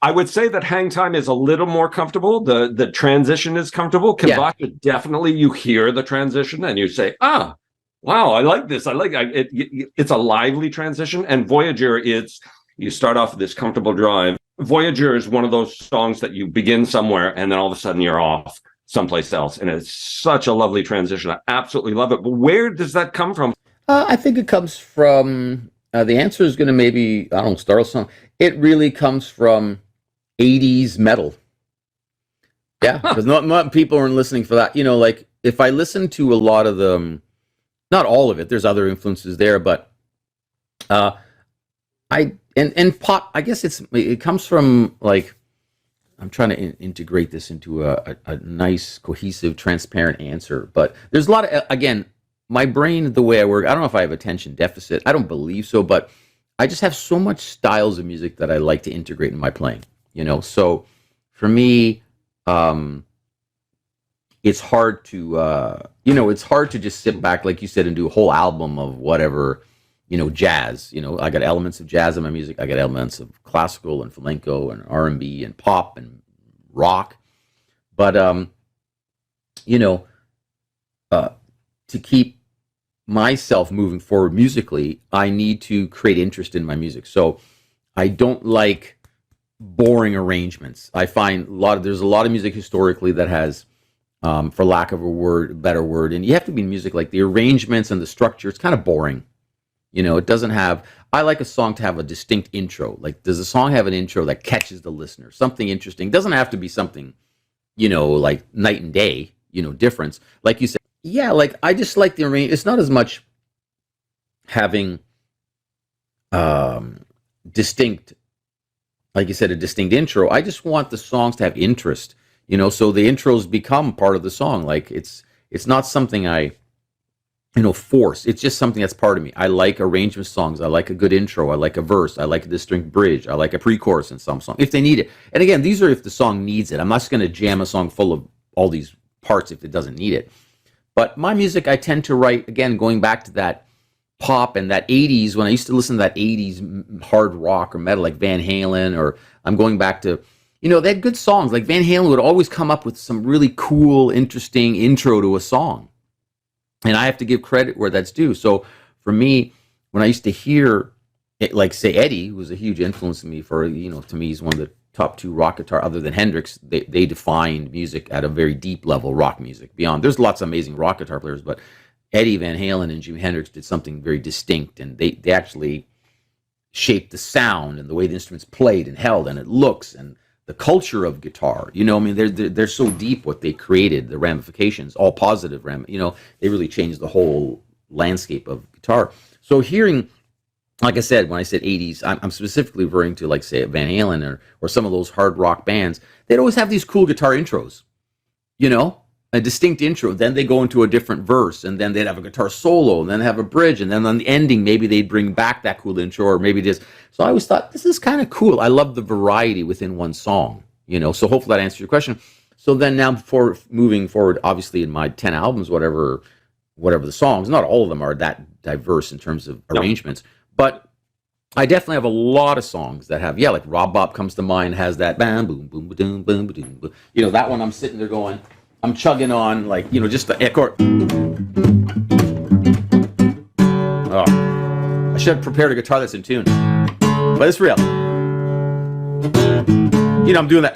I would say that Hang Time is a little more comfortable. The transition is comfortable. Kimbacha, definitely you hear the transition and you say, wow, I like this. It's a lively transition. And Voyager, you start off with this comfortable drive. Voyager is one of those songs that you begin somewhere and then all of a sudden you're off someplace else. And it's such a lovely transition. I absolutely love it. But where does that come from? I think it comes from, the answer is going to maybe, startle some. It really comes from 80s metal. Yeah, because not people aren't listening for that. Like if I listen to a lot of them, not all of it, there's other influences there, but and pop, I guess it comes from, like, I'm trying to integrate this into a nice, cohesive, transparent answer. But there's a lot of, again, my brain, the way I work, I don't know if I have attention deficit. I don't believe so, but I just have so much styles of music that I like to integrate in my playing, So for me, it's hard to, it's hard to just sit back, like you said, and do a whole album of whatever, jazz. I got elements of jazz in my music. I got elements of classical and flamenco and R&B and pop and rock. But, to keep myself moving forward musically, I need to create interest in my music. So I don't like boring arrangements. I find there's a lot of music historically that has, for lack of a better word, and you have to be in music, like the arrangements and the structure, it's kind of boring. It doesn't have, I like a song to have a distinct intro. Like, does a song have an intro that catches the listener? Something interesting. It doesn't have to be something, like night and day, difference. Like you said, yeah, like I just like the arrangement. It's not as much having distinct, like you said, a distinct intro. I just want the songs to have interest, so the intros become part of the song. Like it's not something I, force. It's just something that's part of me. I like arrangement songs. I like a good intro. I like a verse. I like a distinct bridge. I like a pre-chorus in some song, if they need it. And again, these are if the song needs it. I'm not just going to jam a song full of all these parts if it doesn't need it. But my music, I tend to write, again, going back to that pop and that 80s, when I used to listen to that 80s hard rock or metal, like Van Halen, or I'm going back to, they had good songs. Like Van Halen would always come up with some really cool, interesting intro to a song. And I have to give credit where that's due. So for me, when I used to hear it, like say Eddie, who was a huge influence on me for, to me, he's one of the top two rock guitar, other than Hendrix, they defined music at a very deep level, rock music. Beyond, there's lots of amazing rock guitar players, but Eddie Van Halen and Jimi Hendrix did something very distinct, and they actually shaped the sound and the way the instruments played and held, and it looks and the culture of guitar. They're so deep what they created, the ramifications, all positive they really changed the whole landscape of guitar. So hearing, like I said, when I said 80s, I'm specifically referring to, like, say, Van Halen or some of those hard rock bands. They'd always have these cool guitar intros, a distinct intro. Then they go into a different verse, and then they'd have a guitar solo, and then have a bridge, and then on the ending, maybe they'd bring back that cool intro, or maybe just. So I always thought, this is kind of cool. I love the variety within one song, So hopefully that answers your question. So then now, before moving forward, obviously in my 10 albums, whatever the songs, not all of them are that diverse in terms of arrangements, but I definitely have a lot of songs that have, like Rob Bop comes to mind, has that bam, boom, boom, boom, boom, boom, boom. That one I'm sitting there going, I'm chugging on, like, just the chord. Oh, I should have prepared a guitar that's in tune, but it's real. I'm doing that.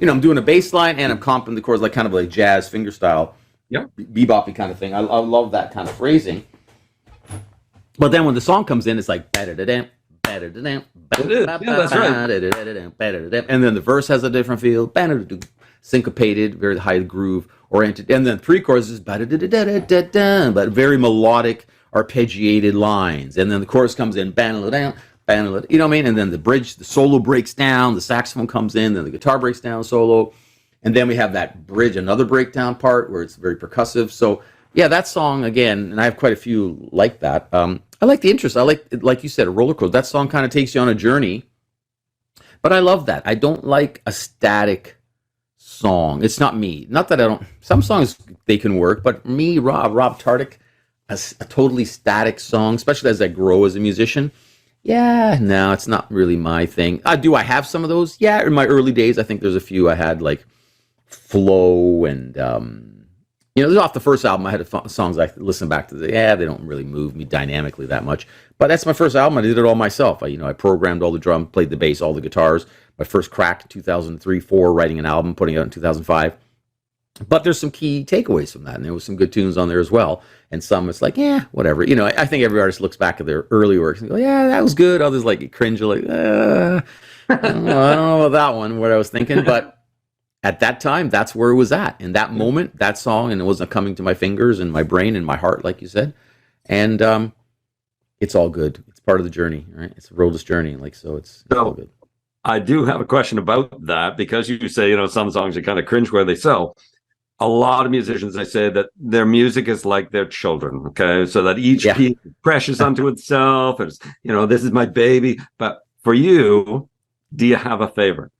I'm doing a bass line and I'm comping the chords like kind of like jazz finger style, beboppy kind of thing. I love that kind of phrasing. But then when the song comes in, it's like ba-da-da-dam, ba-da-da-dam, that's right. and then the verse has a different feel, syncopated, very high groove oriented, and then pre-chorus is ba-da-da-da-da-da-da, but very melodic, arpeggiated lines, and then the chorus comes in, ba-da-da-dam, ba-da-da, you know what I mean? And then the bridge, the solo breaks down, the saxophone comes in, then the guitar breaks down solo, and then we have that bridge, another breakdown part where it's very percussive. So yeah, that song again, and I have quite a few like that. I like the interest. I like you said, a roller coaster. That song kind of takes you on a journey, but I love that. I don't like a static song. It's not me. Not that I don't. Some songs they can work, but me, Rob Tardik, a totally static song, especially as I grow as a musician. Yeah, no, it's not really my thing. Do I have some of those? Yeah, in my early days, I think there's a few I had like Flow and off the first album I had songs I listen back to. They don't really move me dynamically that much. But that's my first album. I did it all myself. I programmed all the drum, played the bass, all the guitars. My first crack in 2003-4, writing an album, putting it out in 2005. But there's some key takeaways from that, and there was some good tunes on there as well. And some it's like, whatever. I think every artist looks back at their early works and go, yeah, that was good. Others like cringe, like, I don't know about that one, what I was thinking. But at that time, that's where it was at. In that moment, that song, and it wasn't coming to my fingers and my brain and my heart, like you said. And it's all good. It's part of the journey, right? It's a roadless journey, it's all good. I do have a question about that, because you say, some songs are kind of cringe where they sell. A lot of musicians, they say that their music is like their children, okay? So that each piece is precious unto itself. It's, this is my baby. But for you, do you have a favorite?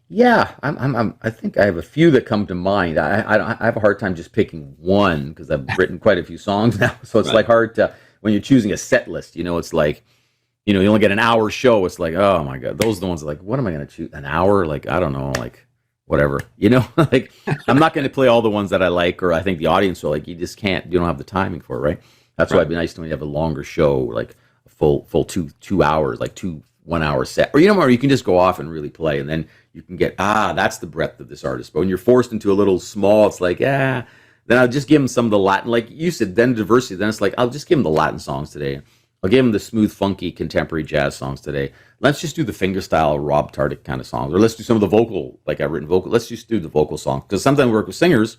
Yeah, I think I have a few that come to mind. I have a hard time just picking one because I've written quite a few songs now. So it's like hard to, when you're choosing a set list, it's like, you only get an hour show. It's like, oh my God, those are the ones like, what am I going to choose? An hour? Like, I don't know, like whatever, like I'm not going to play all the ones that I like, or I think the audience will like, you don't have the timing for it, right? That's why it'd be nice when you have a longer show, like a full 2 hours, like 2 1 hour set, or or you can just go off and really play, and then you can get that's the breadth of this artist. But when you're forced into a little small, it's like then I'll just give them some of the Latin, like you said, then diversity. Then it's like I'll just give them the Latin songs today. I'll give them the smooth, funky, contemporary jazz songs today. Let's just do the fingerstyle Rob Tardik kind of songs, or let's do some of the vocal, like I've written vocal. Let's just do the vocal songs, because sometimes I work with singers.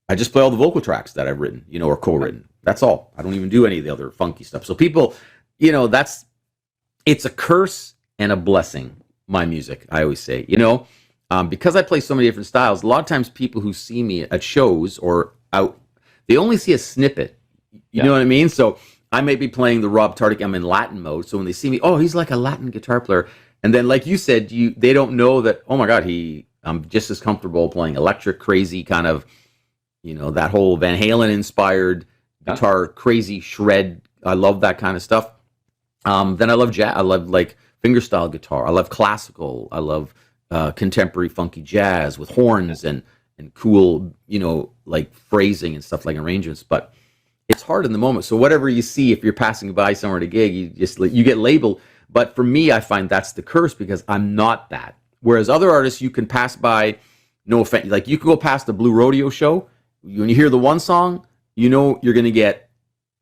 I just play all the vocal tracks that I've written, or co-written. That's all. I don't even do any of the other funky stuff. So people, it's a curse and a blessing, my music, I always say, because I play so many different styles. A lot of times people who see me at shows or out, they only see a snippet. You know what I mean? So I may be playing the Rob Tardik, I'm in Latin mode. So when they see me, he's like a Latin guitar player. And then like you said, they don't know that, oh my God, I'm just as comfortable playing electric, crazy kind of, that whole Van Halen inspired guitar, crazy shred. I love that kind of stuff. Then I love jazz. I love like fingerstyle guitar. I love classical. I love contemporary funky jazz with horns and cool, like phrasing and stuff like arrangements. But it's hard in the moment. So whatever you see, if you're passing by somewhere at a gig, you get labeled. But for me, I find that's the curse, because I'm not that. Whereas other artists, you can pass by, no offense, like you can go past the Blue Rodeo show. When you hear the one song, you're going to get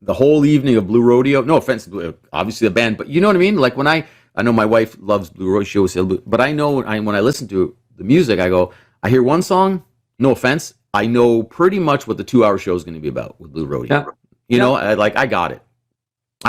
the whole evening of Blue Rodeo. No offense, obviously the band, but you know what I mean? Like when I know my wife loves Blue Rodeo shows, but I know when I listen to the music, I hear one song, no offense, I know pretty much what the 2-hour show is going to be about with Blue Rodeo. I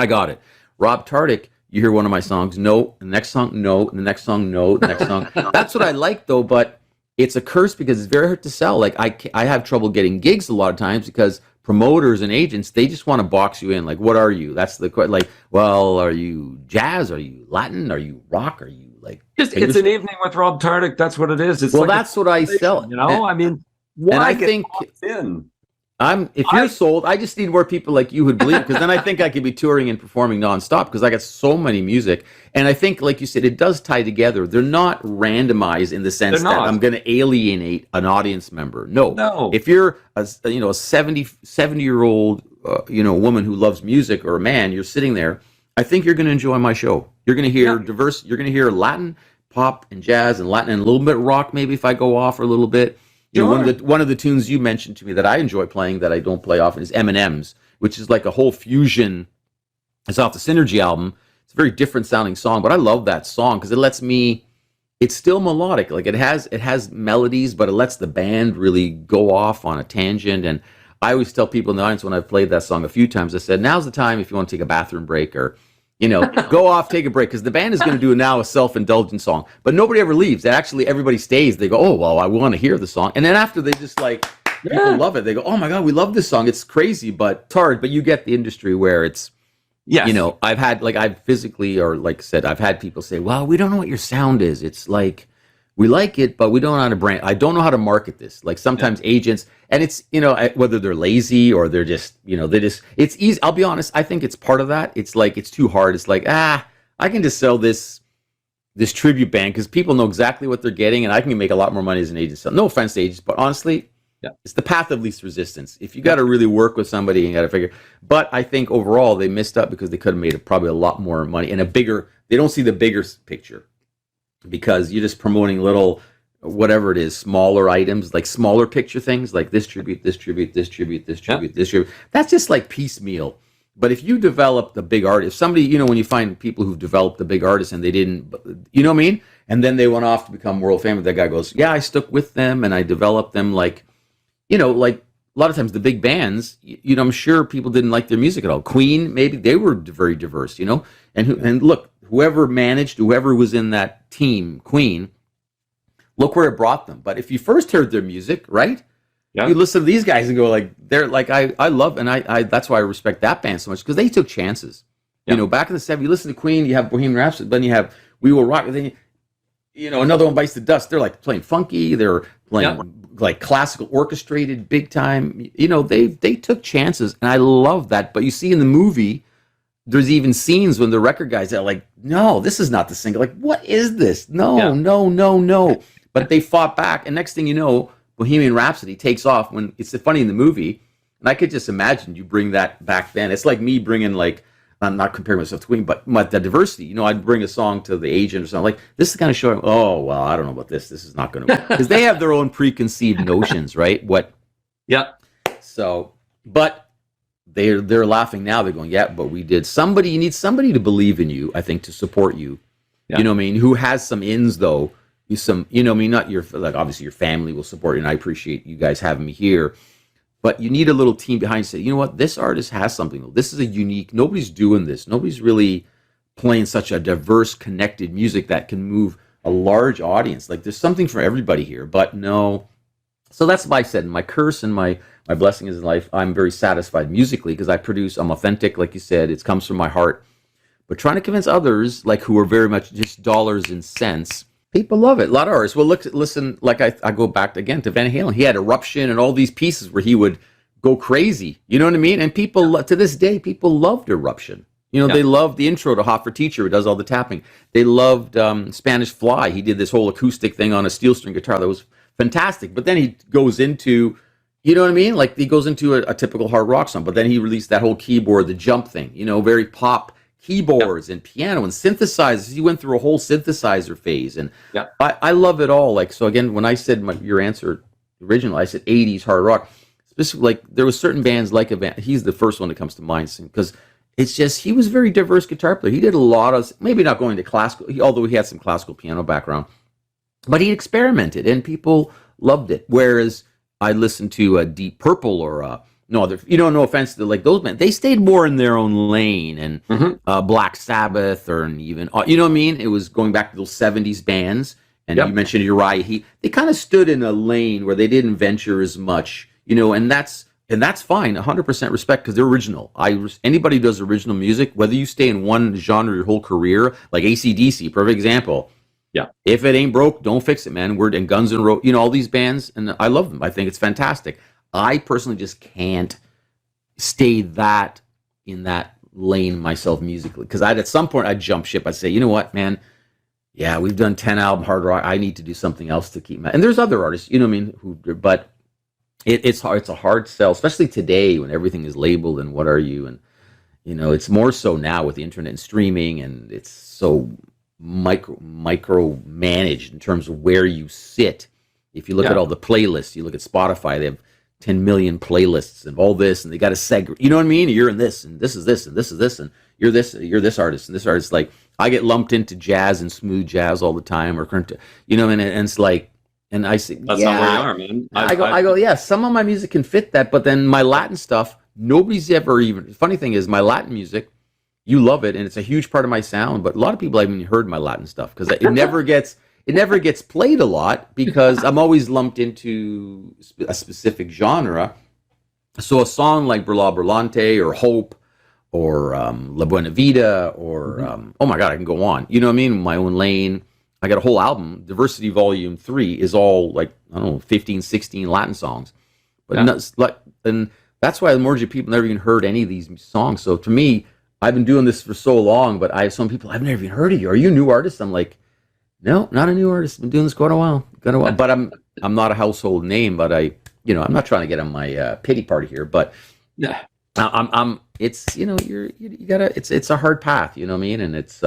got it. Rob Tardik, you hear one of my songs, no, the next song, no, the next song, no, the next song. That's what I like though, but it's a curse because it's very hard to sell. Like I have trouble getting gigs a lot of times because promoters and agents, they just want to box you in. Like, what are you? That's the question. Like, well, are you jazz? Are you Latin? Are you rock? Are you like? It's an evening with Rob Tardik. That's what it is. It's that's what I sell. I mean, why and I think in? If you're sold, I just need more people like you who believe, because then I think I could be touring and performing nonstop, because I got so many music. And I think, like you said, it does tie together. They're not randomized in the sense that I'm going to alienate an audience member. No. If you're a 70-year-old woman who loves music, or a man, you're sitting there, I think you're going to enjoy my show. You're going to hear diverse. You're going to hear Latin, pop and jazz and Latin and a little bit rock maybe if I go off for a little bit. You know, one of the tunes you mentioned to me that I enjoy playing that I don't play often is M&M's, which is like a whole fusion. It's off the Synergy album. It's a very different sounding song, but I love that song because it lets me. It's still melodic. Like it has melodies, but it lets the band really go off on a tangent. And I always tell people in the audience when I've played that song a few times, I said, now's the time if you want to take a bathroom break or, you know, go off, take a break, because the band is going to do now a self-indulgent song. But nobody ever leaves. Actually, everybody stays. They go, oh, well, I want to hear the song. And then after they just like, people love it. They go, oh my God, we love this song. It's crazy, but it's hard. But you get the industry where it's, you know, I've physically, or like I said, I've had people say, well, we don't know what your sound is. It's like, we like it, but we don't know how to brand. I don't know how to market this. Like sometimes agents, and it's, you know, whether they're lazy or they're just, you know, it's easy. I'll be honest. I think it's part of that. It's like, it's too hard. It's like, I can just sell this tribute band because people know exactly what they're getting and I can make a lot more money as an agent. So no offense to agents, but honestly, it's the path of least resistance. If you got to really work with somebody, you got to figure. But I think overall they missed up because they could have made probably a lot more money and they don't see the bigger picture. Because you're just promoting little, whatever it is, smaller items, like smaller picture things, like this tribute, this tribute, this tribute, this tribute, this tribute. That's just like piecemeal. But if you develop the big artist, if somebody, you know, when you find people who've developed the big artist and they didn't, you know what I mean? And then they went off to become world famous. That guy goes, yeah, I stuck with them and I developed them like, you know, like a lot of times the big bands, you know, I'm sure people didn't like their music at all. Queen, maybe they were very diverse, you know? And look, whoever was in that team, Queen, look where it brought them. But if you first heard their music, right? Yeah. You listen to these guys and go like, they're like, I love, and I that's why I respect that band so much, because they took chances. Yeah. You know, back in the 70s, you listen to Queen, you have Bohemian Rhapsody, then you have We Will Rock, then you know, another one bites the dust. They're like playing funky, they're playing like classical orchestrated big time. You know, they took chances, and I love that. But you see in the movie, there's even scenes when the record guys are like, no, this is not the single. Like, what is this? No. But they fought back. And next thing you know, Bohemian Rhapsody takes off. When it's funny in the movie. And I could just imagine you bring that back then. It's like me bringing, like, I'm not comparing myself to Queen, but the diversity. You know, I'd bring a song to the agent or something. Like, this is kind of showing, oh, well, I don't know about this. This is not going to work. Because they have their own preconceived notions, right? So, but they're laughing now. They're going, yeah, but we did. You need somebody to believe in you, I think, to support you. Yeah. You know what I mean? Who has some ins, though. You know what I mean? Not your, like, obviously your family will support you, and I appreciate you guys having me here. But you need a little team behind you to say, you know what? This artist has something. This is a unique, nobody's doing this. Nobody's really playing such a diverse, connected music that can move a large audience. Like, there's something for everybody here, but no. So that's what I said. My curse and my blessing is in life. I'm very satisfied musically because I'm authentic, like you said. It comes from my heart. But trying to convince others, like, who are very much just dollars and cents, people love it. A lot of artists. Well, listen, like I go back again to Van Halen. He had Eruption and all these pieces where he would go crazy. You know what I mean? And people, to this day, people loved Eruption. You know, they loved the intro to Hot for Teacher, who does all the tapping. They loved Spanish Fly. He did this whole acoustic thing on a steel string guitar that was fantastic. But then he goes into, you know what I mean? Like, he goes into a typical hard rock song. But then he released that whole keyboard, the jump thing, you know, very pop keyboards and piano and synthesizers. He went through a whole synthesizer phase. And I love it all. Like, so again, when I said your answer original, I said 80s hard rock. Specifically, like, there was certain bands like he's the first one that comes to mind, because it's just, he was a very diverse guitar player. He did a lot of, maybe not going to classical, although he had some classical piano background, but he experimented and people loved it. Whereas I listened to Deep Purple or no offense to, like, those bands, they stayed more in their own lane, and Black Sabbath, or even, you know what I mean? It was going back to those 70s bands. And you mentioned Uriah. They kind of stood in a lane where they didn't venture as much, you know, and that's fine. 100% respect, because they're original. Anybody who does original music, whether you stay in one genre your whole career, like AC/DC, perfect example. Yeah. If it ain't broke, don't fix it, man. And Guns N' Roses, you know, all these bands, and I love them. I think it's fantastic. I personally just can't stay in that lane myself musically, because at some point I'd jump ship. I'd say, you know what, man? Yeah, we've done 10 album hard rock. I need to do something else to keep my. And there's other artists, you know what I mean, but it's hard. It's a hard sell, especially today when everything is labeled and what are you, and you know, it's more so now with the internet and streaming, and it's so micro managed in terms of where you sit. If you look at all the playlists, you look at Spotify, they have 10 million playlists and all this, and they got to segregate. You know what I mean? You're in this, and this is this, and this is this, and you're this artist, and this artist. Like, I get lumped into jazz and smooth jazz all the time, or current, you know, and it's like, and I say, that's not where you are, man. I go, yeah, some of my music can fit that, but then my Latin stuff, nobody's ever even. Funny thing is, my Latin music, you love it, and it's a huge part of my sound, but a lot of people haven't even heard my Latin stuff because it never gets played a lot because I'm always lumped into a specific genre. So a song like Burla Burlante or Hope or La Buena Vida or oh my God, I can go on. You know what I mean? My Own Lane. I got a whole album. Diversity Volume 3 is all like, I don't know, 15, 16 Latin songs. But and that's why the majority of people never even heard any of these songs. So to me, I've been doing this for so long, but I have some people, I've never even heard of you. Are you a new artist? I'm like, no, not a new artist. I've been doing this quite a while. But I'm not a household name. But I'm not trying to get on my pity party here. But yeah, I'm. It's you gotta. It's a hard path. You know what I mean? And it's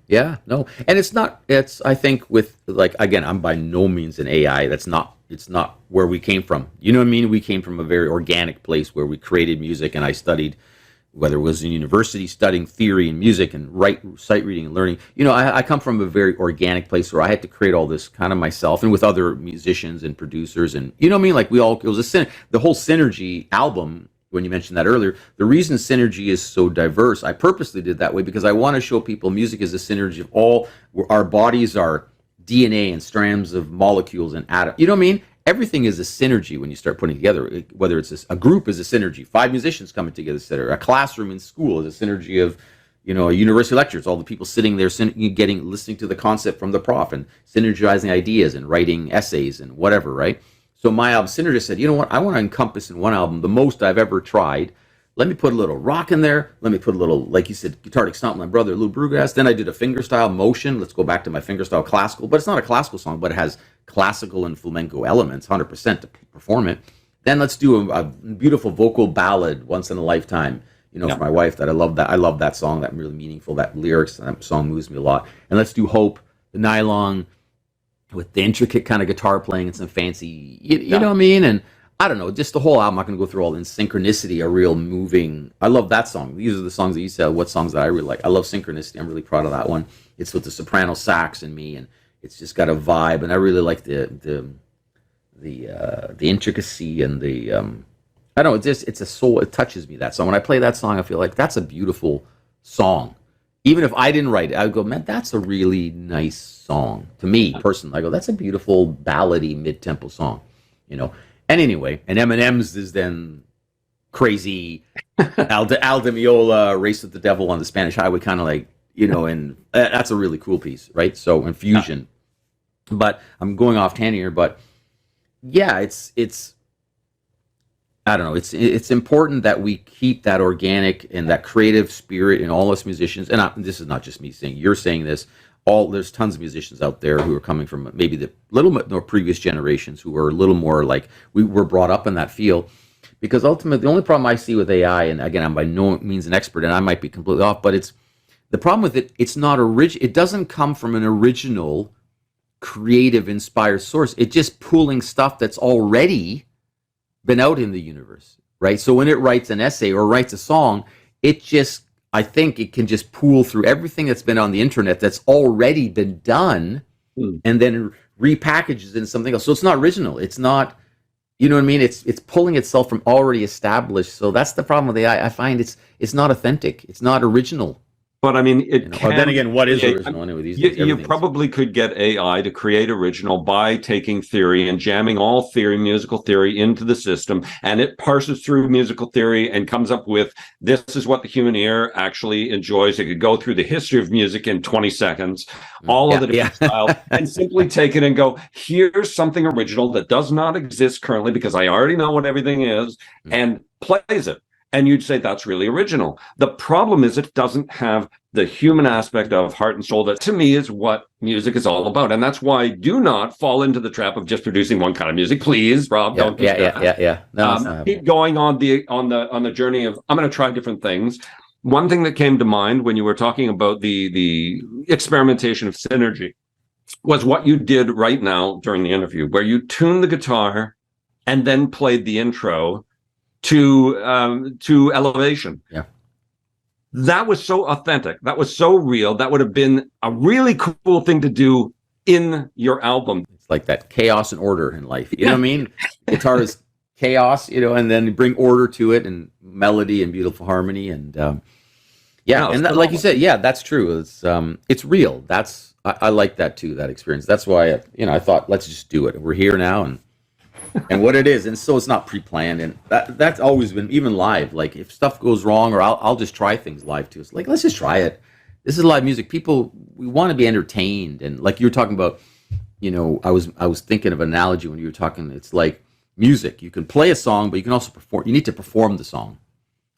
yeah, no, and it's not. It's I think with like again, I'm by no means an AI. It's not where we came from. You know what I mean? We came from a very organic place where we created music, and I studied. Whether it was in university studying theory and music and sight reading and learning, I come from a very organic place where I had to create all this kind of myself and with other musicians and producers and you know what I mean. Like it was the whole Synergy album. When you mentioned that earlier, the reason Synergy is so diverse, I purposely did that way because I want to show people music is a synergy of all our bodies are DNA and strands of molecules and atoms. You know what I mean? Everything is a synergy when you start putting together, whether it's a group is a synergy, 5 musicians coming together, a classroom in school is a synergy of, a university lecture. It's all the people sitting there listening to the concept from the prof and synergizing ideas and writing essays and whatever, right? So my album Synergy said, you know what, I want to encompass in one album the most I've ever tried. Let me put a little rock in there. Let me put a little, like you said, Guitarist Stomp My Brother, Lou Brugas. Then I did a fingerstyle motion. Let's go back to my fingerstyle classical, but it's not a classical song, but it has classical and flamenco elements, 100% to perform it. Then let's do a beautiful vocal ballad, Once in a Lifetime, for my wife. That I love that song. That really meaningful. That lyrics, that song moves me a lot. And let's do Hope, the nylon with the intricate kind of guitar playing and some fancy, you know what I mean? And I don't know, just the whole album. I'm not going to go through all in Synchronicity, a real moving. I love that song. These are the songs that you said. What songs that I really like? I love Synchronicity. I'm really proud of that one. It's with the soprano sax in me, and it's just got a vibe. And I really like the intricacy and the I don't know. It's a soul. It touches me, that song. When I play that song, I feel like that's a beautiful song. Even if I didn't write it, I would go, man, that's a really nice song to me personally. I go, that's a beautiful ballady mid-tempo song, And anyway, and Eminem's is then crazy Al Di Meola, Race with the Devil on the Spanish Highway, kind of like, and that's a really cool piece, right? So, and fusion. But I'm going off tangent here, but yeah, it's I don't know. It's important that we keep that organic and that creative spirit in all us musicians. And this is not just me saying. You're saying this. There's tons of musicians out there who are coming from maybe the little bit more previous generations who are a little more like we were brought up in that field. Because ultimately, the only problem I see with AI, and again, I'm by no means an expert, and I might be completely off, but it's the problem with it. It's not original. It doesn't come from an original, creative, inspired source. It's just pulling stuff that's already been out in the universe, right? So when it writes an essay or writes a song, I think it can just pool through everything that's been on the internet that's already been done and then repackages in something else. So it's not original. It's not, you know what I mean? It's pulling itself from already established. So that's the problem with AI. I find it's not authentic. It's not original. But I mean, then again, what is original anyway? You probably could get AI to create original by taking theory and jamming all musical theory into the system, and it parses through musical theory and comes up with this is what the human ear actually enjoys. It could go through the history of music in 20 seconds, all of the different styles, and simply take it and go, here's something original that does not exist currently because I already know what everything is, and plays it. And you'd say that's really original. The problem is it doesn't have the human aspect of heart and soul that to me is what music is all about. And that's why do not fall into the trap of just producing one kind of music. Please, Rob, don't do that. Yeah. No, keep going on the journey of I'm going to try different things. one thing that came to mind when you were talking about the experimentation of synergy was what you did right now during the interview, where you tuned the guitar and then played the intro to Elevation. Yeah. That was so authentic. That was so real. That would have been a really cool thing to do in your album. It's like that chaos and order in life. You know what I mean? Guitar is chaos, and then you bring order to it and melody and beautiful harmony. And like you said, yeah, that's true. It's real. I like that too, that experience. That's why, I thought, let's just do it. We're here now and what it is. And so it's not pre-planned. And that's always been, even live, like if stuff goes wrong, or I'll just try things live too. It's like, let's just try it. This is live music. People, we want to be entertained. And like you were talking about, I was thinking of an analogy when you were talking. It's like music. You can play a song, but you can also perform. You need to perform the song.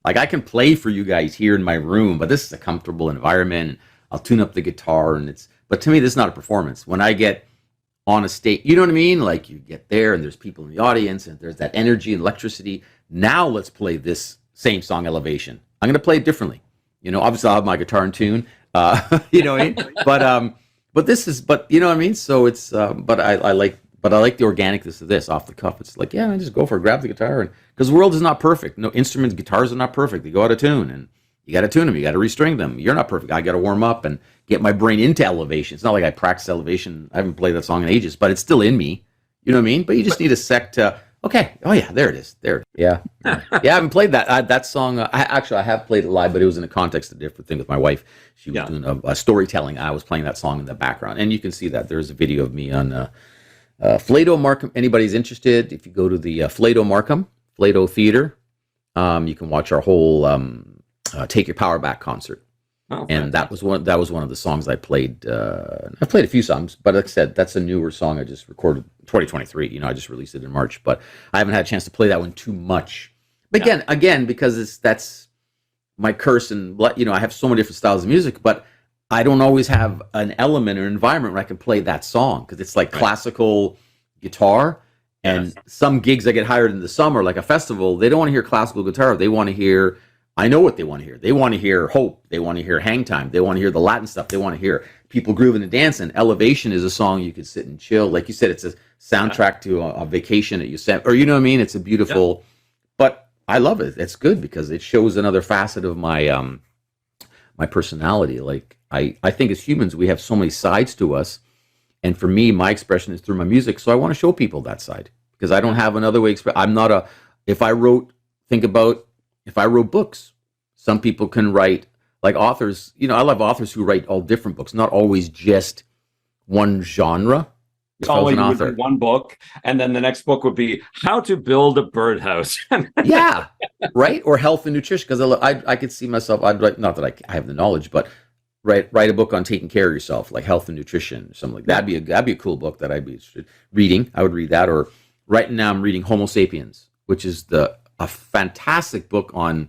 Like I can play for you guys here in my room, but this is a comfortable environment. And I'll tune up the guitar, but to me, this is not a performance. When I get on a stage, you know what I mean? Like you get there and there's people in the audience and there's that energy and electricity. Now let's play this same song, Elevation. I'm going to play it differently. Obviously I'll have my guitar in tune, you know what I mean? But you know what I mean? So it's, but I like the organicness of this off the cuff. It's like, yeah, I just go for it, grab the guitar. Because the world is not perfect. No instruments, guitars are not perfect. They go out of tune and you got to tune them. You got to restring them. You're not perfect. I got to warm up and get my brain into Elevation. It's not like I practice Elevation. I haven't played that song in ages, but it's still in me. You know what I mean? But you just need a sec to, okay. Oh yeah, there it is. There. Yeah. Yeah, I haven't played that. That song. I have played it live, but it was in the context of a different thing with my wife. She was doing a storytelling. I was playing that song in the background. And you can see that there's a video of me on Flato Markham. Anybody's interested, if you go to the Flato Theater, you can watch our whole Take Your Power Back concert. Oh, and that was one of the songs I played. I've played a few songs, but like I said, that's a newer song I just recorded 2023. I just released it in March, but I haven't had a chance to play that one too much. But again, because that's my curse, and I have so many different styles of music, but I don't always have an element or environment where I can play that song because it's like classical guitar. And some gigs I get hired in the summer, like a festival, they don't want to hear classical guitar. They want to hear, I know what they want to hear. They want to hear Hope. They want to hear Hang Time. They want to hear the Latin stuff. They want to hear people grooving and dancing. Elevation is a song you could sit and chill. Like you said, it's a soundtrack to a vacation that you sent, or you know what I mean? It's a beautiful, but I love it. It's good because it shows another facet of my my personality. Like I think as humans, we have so many sides to us. And for me, my expression is through my music. So I want to show people that side because I don't have another way. I'm not if I wrote books, some people can write like authors, I love authors who write all different books, not always just one genre. Calling an author. One book, and then the next book would be How to Build a Birdhouse. Yeah, right? Or health and nutrition, because I could see myself, I'd write, not that I have the knowledge, but write a book on taking care of yourself, like health and nutrition, or something like that. That'd be a cool book that I'd be interested in reading. I would read that. Or right now I'm reading Homo Sapiens, which is a fantastic book on.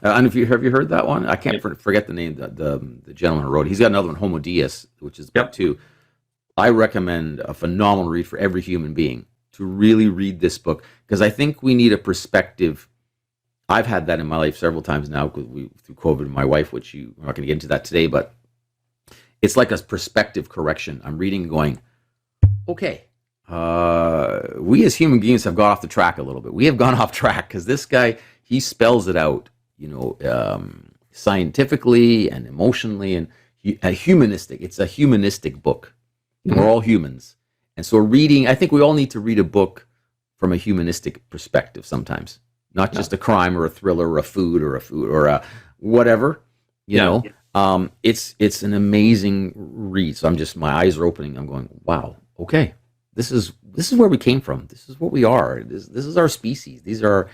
I don't know if have you heard that one? I can't forget the name. The gentleman who wrote it. He's got another one, Homo Deus, which is book 2. I recommend a phenomenal read for every human being to really read this book because I think we need a perspective. I've had that in my life several times now through COVID and my wife, which we're not going to get into that today, but it's like a perspective correction. I'm reading and going, okay, we as human beings have gone off the track a little bit. We have gone off track because this guy, he spells it out, scientifically and emotionally and humanistic. It's a humanistic book. And we're all humans. And so I think we all need to read a book from a humanistic perspective sometimes. Not just a crime or a thriller or a food or a whatever, you know. It's an amazing read. So my eyes are opening. I'm going, wow, okay. This is where we came from. This is what we are. This is our species. These are,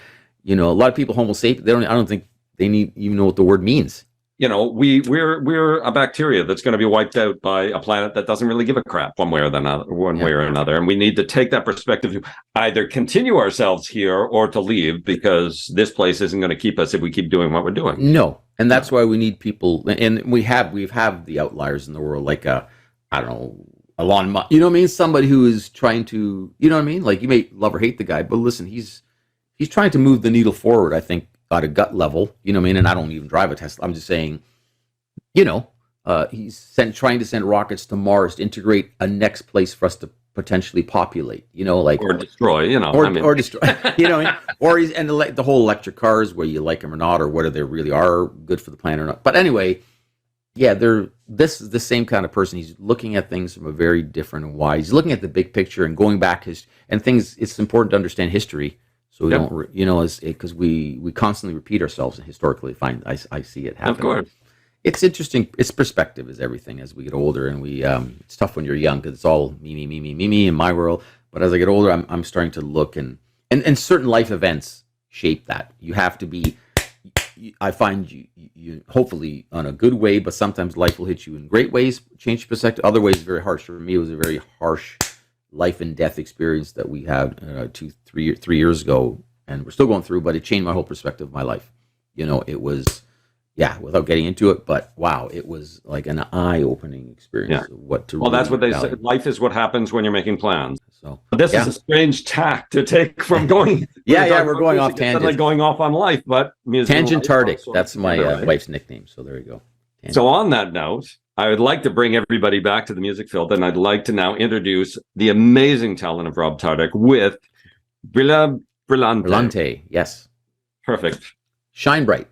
a lot of people, Homo sapiens, I don't think they even know what the word means. We're a bacteria that's going to be wiped out by a planet that doesn't really give a crap one way or another. And we need to take that perspective to either continue ourselves here or to leave because this place isn't going to keep us if we keep doing what we're doing. No. And that's why we need people. And we've the outliers in the world, like, I don't know, Elon Musk, you know what I mean? Somebody who is trying to, you know what I mean? Like you may love or hate the guy, but listen, he's trying to move the needle forward, I think, at a gut level, you know what I mean? And I don't even drive a Tesla. I'm just saying, you know, he's trying to send rockets to Mars to integrate a next place for us to potentially populate, you know, like or destroy, you know, or destroy, you know, or he's and the whole electric cars, whether you like them or not, or whether they really are good for the planet or not. But anyway, yeah, this is the same kind of person. He's looking at things from a very different and wide. He's looking at the big picture and going back and things. It's important to understand history, so we don't, you know, because we constantly repeat ourselves and historically. I see it happen. Of course. It's interesting. It's perspective is everything as we get older, and it's tough when you're young because it's all me in my world. But as I get older, I'm starting to look and certain life events shape that. You have to be. I find you hopefully on a good way, but sometimes life will hit you in great ways, change your perspective. Other ways, very harsh. For me, it was a very harsh life and death experience that we had 3 years ago, and we're still going through. But it changed my whole perspective of my life. You know, it was. Yeah, without getting into it, but wow, it was like an eye-opening experience. Yeah. Of what to well, really that's what they value. say. Life is what happens when you're making plans. So This is a strange tack to take from going. we're going off tangent. Suddenly going off on life, but music. Tangent Tardik. That's my wife's nickname. So there you go. Tangent. So on that note, I would like to bring everybody back to the music field, and I'd like to now introduce the amazing talent of Rob Tardik with Brillante. Brillante, yes. Perfect. Shine bright.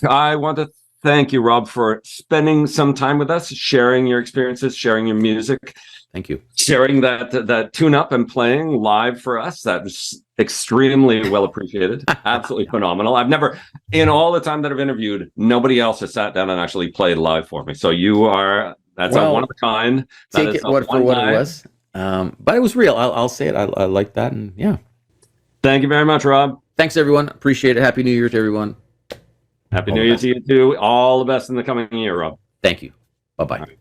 I want to thank you, Rob, for spending some time with us, sharing your experiences, sharing your music, Thank you. sharing that tune up and playing live for us. That was extremely well appreciated. Absolutely phenomenal. I've never, in all the time that I've interviewed, nobody else has sat down and actually played live for me. So that's a one of a kind. Take it for what it was. But it was real. I'll say it. I like that. And yeah. Thank you very much, Rob. Thanks, everyone. Appreciate it. Happy New Year to everyone. Happy New Year to you too. All the best in the coming year, Rob. Thank you. Bye-bye.